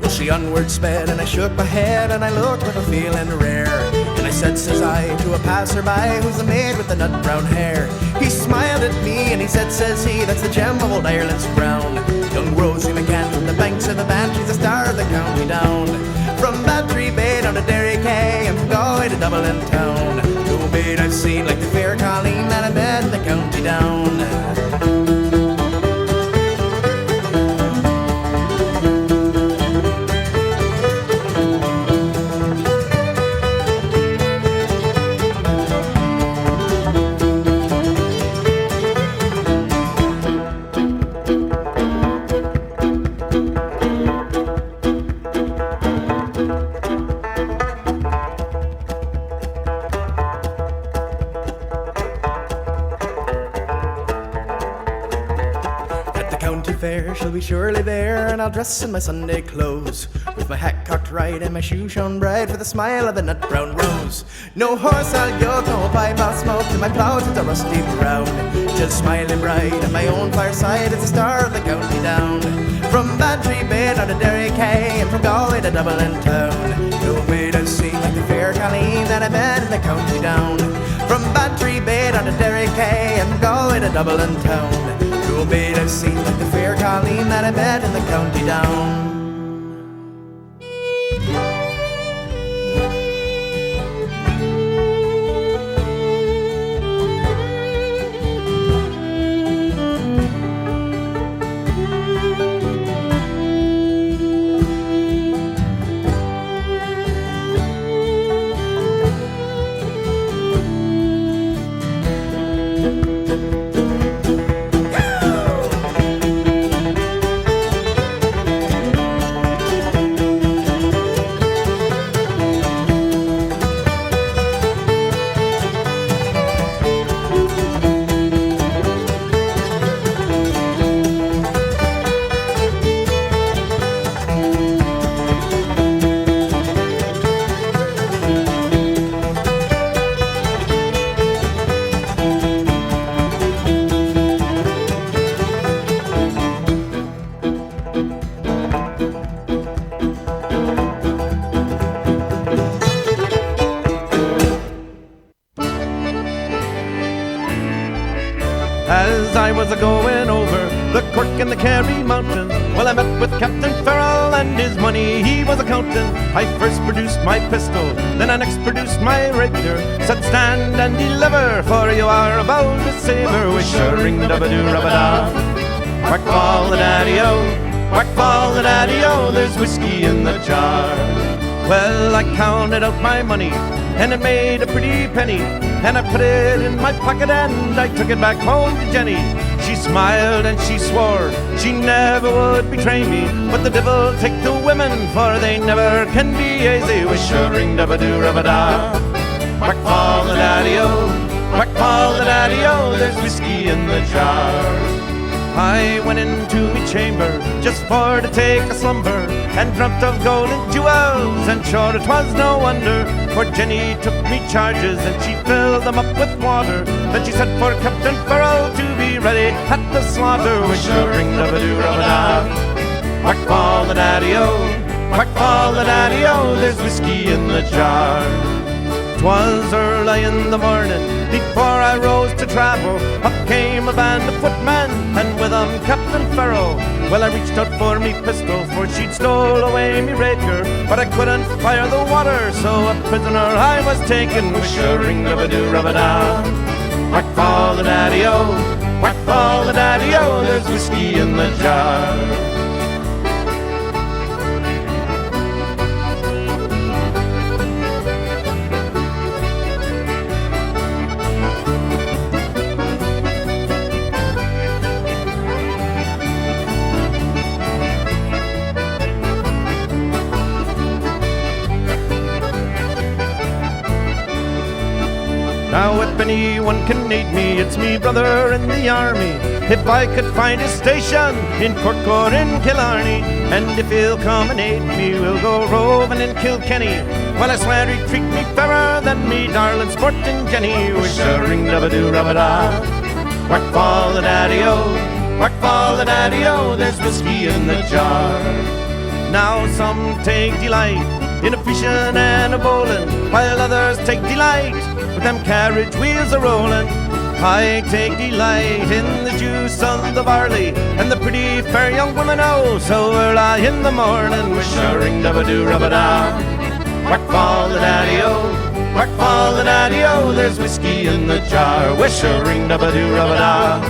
She onward sped, and I shook my head, and I looked with a feeling rare. And I said, says I, to a passerby, who's the maid with the nut brown hair? He smiled at me, and he said, says he, that's the gem of old Ireland's crown. Young Rosie McCann from the banks of the Banff, she's the star of the county down. From Bantry Bay down to Derry Quay, and from Galway to Dublin town, no maid I've seen like the fair Colleen that I met in the county down. She'll be surely there, and I'll dress in my Sunday clothes, with my hat cocked right and my shoe shone bright, for the smile of the nut brown rose. No horse I'll yoke, no pipe I'll smoke, till my plough's at a rusty brown, till smiling bright at my own fireside is the star of the county down. From Bantry Bay down to Derry Quay, and from Galway to Dublin town, no maid I've seen like the fair Colleen that I met in the county down. From Bantry Bay down to Derry Quay, and from Galway to Dublin town, no maid I've seen like the fair Colleen that I met in the county down. As I was a-going over the Cork and the Kerry mountain, well, I met with Captain Farrell and his money he was a-counting. I first produced my pistol, then I next produced my rapier. Said, stand and deliver, for you are about to savor. With ring-a-dub-a-doo-rub-a-da, whack-ball the daddy-o, whack-ball the daddy-o, there's whiskey in the jar. Well, I counted out my money, and it made a pretty penny, and I put it in my pocket and I took it back home to Jenny. She smiled and she swore she never would betray me. But the devil take the women, for they never can be easy. Wish a ring dabba doo rabba da. Whack fall the daddy-o, whack fall the daddy-o, there's whiskey in the jar. I went into me chamber just for to take a slumber, and dreamt of gold and jewels, and sure it was no wonder, for Jenny took me charges and she filled them up with water. Then she sent for Captain Farrell to be ready at the slaughter. Wish a ring dabba doo rabba da. Whack fall the daddy-o, whack fall the daddy-o, there's whiskey in the jar. 'Twas early in the morning, before I rose to travel, up came a band of footmen, and with them Captain Farrell. Well, I reached out for me pistol, for she'd stole away me rapier, but I couldn't fire the water, so a prisoner I was taken. Wish a ring dabba doo rabba da. Whack fall the daddy-o, whack fall the daddy-o, there's whiskey in the jar. Now if anyone can aid me, it's me brother in the army. If I could find a station in Cork or in Killarney, and if he'll come and aid me, we'll go roving in Kilkenny. Well, I swear he'd treat me fairer than me darling sporting Jenny. Wish a ring dabba doo rabba da. Whack fall the daddy-o, whack fall the daddy-o, there's whiskey in the jar. Now some take delight in a fishing and a bowling, while others take delight with them carriage wheels a rolling. I take delight in the juice of the barley and the pretty fair young women, oh, so early in the morning. Wish a ring dabba doo rabba da. Whack fall the daddy-o, whack fall the daddy-o, there's whiskey in the jar. Wish a ring dabba doo rabba da.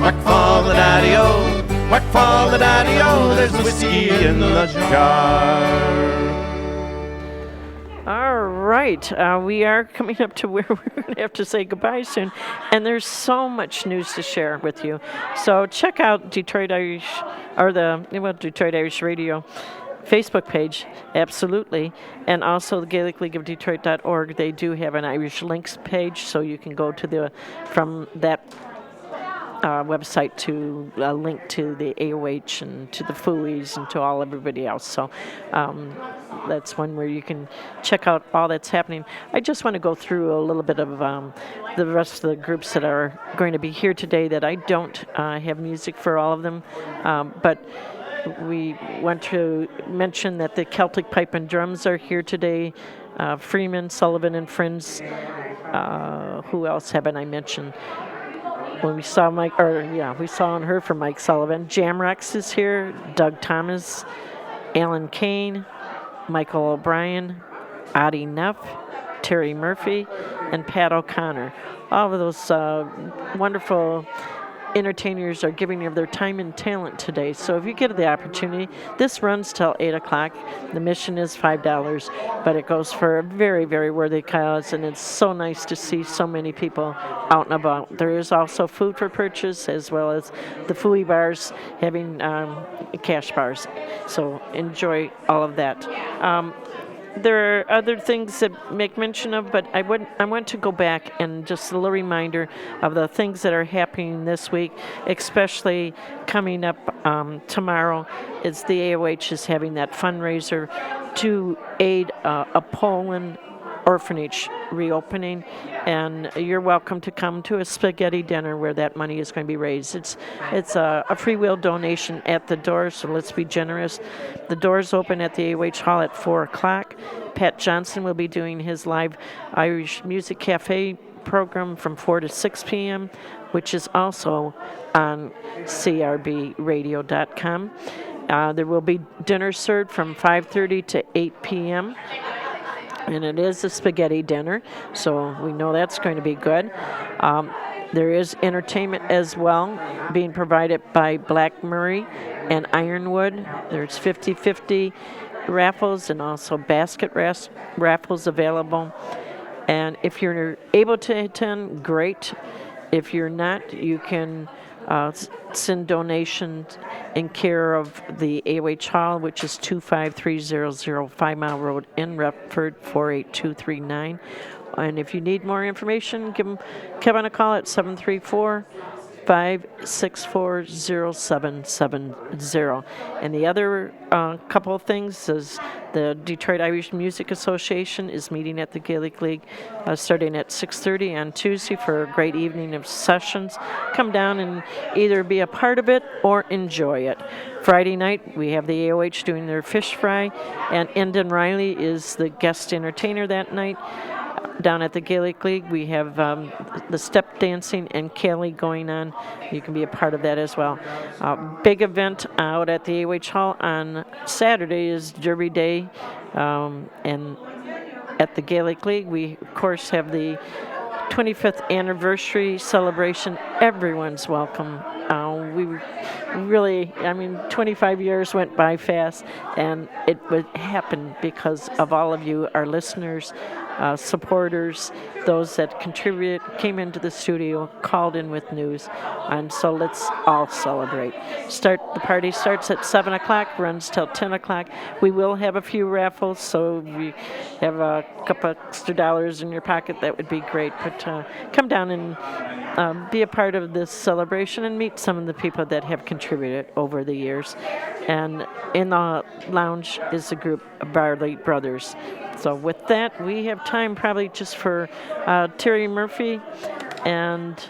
Whack fall the daddy-o, whack fall the daddy-o, there's whiskey in the jar. All right, we are coming up to where we're going to have to say goodbye soon, and there's so much news to share with you. So check out Detroit Irish, or Detroit Irish Radio Facebook page, absolutely, and also the Gaelic League of Detroit.org. They do have an Irish Links page, so you can go to from that website to link to the AOH and to the Fooey's and to everybody else. So that's one where you can check out all that's happening. I just want to go through a little bit of the rest of the groups that are going to be here today that I don't have music for all of them, but we want to mention that the Celtic Pipe and Drums are here today. Freeman, Sullivan, and Friends. Who else haven't I mentioned? When we saw we saw and heard from Mike Sullivan. Jamrocks is here. Doug Thomas, Alan Kane, Michael O'Brien, Addie Neff, Terry Murphy, and Pat O'Connor. All of those wonderful entertainers are giving of their time and talent today. So if you get the opportunity, this runs till 8 o'clock. The mission is $5, but it goes for a very, very worthy cause, and it's so nice to see so many people out and about. There is also food for purchase, as well as the Fooey bars having cash bars. So enjoy all of that. There are other things that make mention of, but I want to go back and just a little reminder of the things that are happening this week, especially coming up tomorrow. Is the AOH is having that fundraiser to aid a Poland orphanage reopening, and you're welcome to come to a spaghetti dinner where that money is going to be raised. It's a free will donation at the door, so let's be generous. The doors open at the AOH Hall at 4 o'clock. Pat Johnson will be doing his live Irish Music Cafe program from 4 to 6 p.m., which is also on crbradio.com. There will be dinner served from 5:30 to 8 p.m., and it is a spaghetti dinner, so we know that's going to be good. There is entertainment as well being provided by Black Murray and Ironwood. There's 50-50 raffles and also basket raffles available. And if you're able to attend, great. If you're not, you can send donations in care of the 𝐂𝐻 Hall, which is 25300 5 Mile Road in Repford, 48239. And if you need more information, give Kevin a call at 734-564-0770. And the other couple of things is the Detroit Irish Music Association is meeting at the Gaelic League starting at 6:30 on Tuesday for a great evening of sessions. Come down and either be a part of it or enjoy it. Friday night, we have the 𝐂𝐻 doing their fish fry, and Endon Riley is the guest entertainer that night. Down at the Gaelic League, we have the step dancing and Kelly going on. You can be a part of that as well. Big event out at the 𝐂𝐻 Hall on Saturday is Derby Day. And at the Gaelic League, we, of course, have the 25th anniversary celebration. Everyone's welcome. We really, 25 years went by fast, and it would happen because of all of you, our listeners, supporters, those that contributed, came into the studio, called in with news, and so let's all celebrate. The party starts at 7 o'clock, runs till 10 o'clock. We will have a few raffles, so if you have a couple extra dollars in your pocket, that would be great. But come down and be a part of this celebration and meet some of the people that have contributed over the years. And in the lounge is the group Barley Brothers. So with that, we have time probably just for Terry Murphy and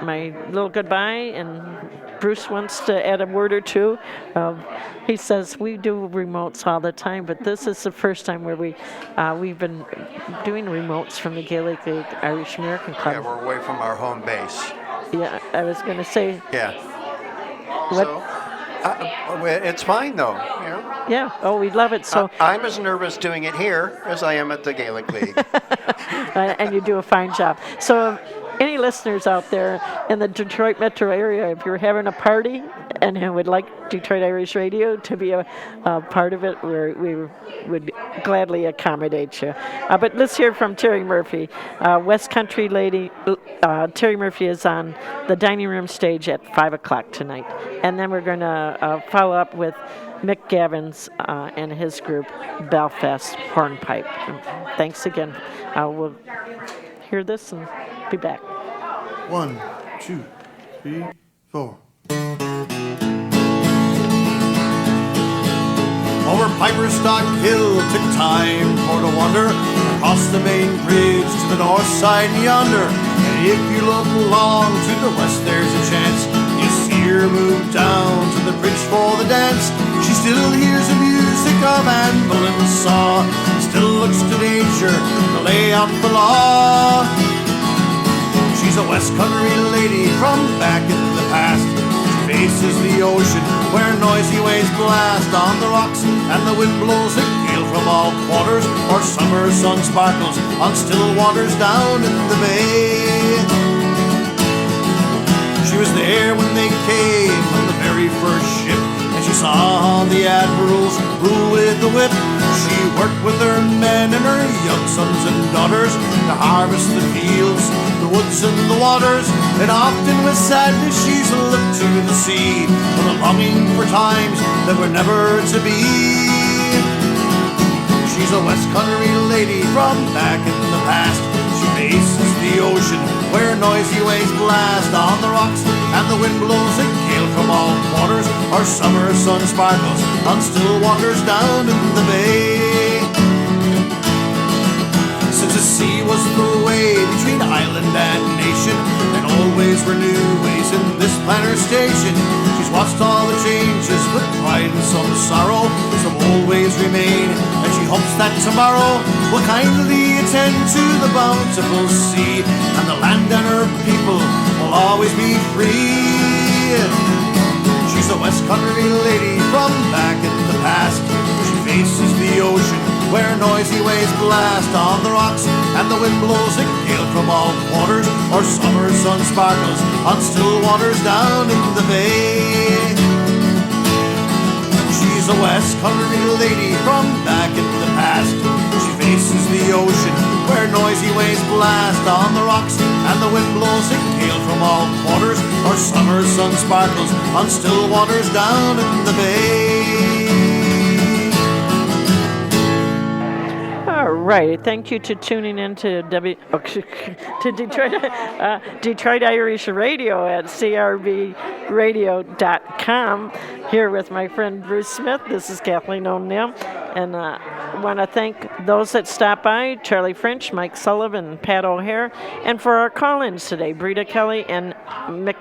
my little goodbye, and Bruce wants to add a word or two. He says we do remotes all the time, but this is the first time where we've been doing remotes from the Gaelic League Irish American Club. Yeah, we're away from our home base. Yeah, I was going to say. Yeah. What? So, it's fine though. You know? Yeah. Oh, we love it. So I'm as nervous doing it here as I am at the Gaelic League. And you do a fine job. So any listeners out there in the Detroit metro area, if you're having a party and who would like Detroit Irish Radio to be a part of it, we would gladly accommodate you. But let's hear from Terry Murphy. West Country lady, Terry Murphy is on the dining room stage at 5 o'clock tonight. And then we're going to follow up with Mick Gavins and his group, Belfast Hornpipe. And thanks again. We'll hear this and be back. 1, 2, 3, 4. Over Piperstock Hill took time for to wander across the main bridge to the north side yonder. And if you look along to the west, there's a chance you see her move down to the bridge for the dance. She still hears the music of anvil and saw, still looks to nature to lay out the law. She's a West Country lady from back in the past. Faces the ocean where noisy waves blast on the rocks, and the wind blows a gale from all quarters, or summer sun sparkles on still waters down in the bay. She was there when they came on the very first ship, and she saw the admirals rule with the whip. She worked with her men and her young sons and daughters to harvest the fields, the woods and the waters, and often with sadness she's looked to the sea, with a longing for times that were never to be. She's a West Country lady from back in the past. She faces the ocean where noisy waves blast on the rocks, and the wind blows a gale from all quarters, or summer sun sparkles on still waters down in the bay. Since the sea was the way between island and nation, and always were new ways in this planner station, she's watched all the changes with pride and some sorrow. Some old ways remain, and she hopes that tomorrow will kindly attend to the bountiful sea, and the land and her people will always be free. She's a West Country lady from back in the past. She faces the ocean where noisy waves blast on the rocks, and the wind blows a gale from all quarters, or summer sun sparkles on still waters down in the bay. She's a West Country lady from back in the past. She faces the ocean where noisy waves blast on the rocks, and the wind blows in gale from all quarters. Our summer sun sparkles on still waters down in the bay. All right. Thank you to tuning in to Detroit Irish Radio at 𝐶RBradio.com. Here with my friend Bruce Smith. This is Kathleen O'Neill. And I want to thank those that stopped by, Charlie French, Mike Sullivan, Pat O'Hare, and for our call-ins today, Brita Kelly and Mick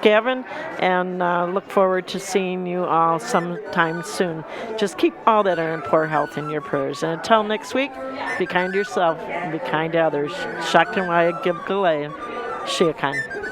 Gavin, and look forward to seeing you all sometime soon. Just keep all that are in poor health in your prayers. And until next week, be kind to yourself and be kind to others. 𝐿𝐴𝐿𝐴𝐤𝐿𝐴 𝐿𝐴 𝐿𝐴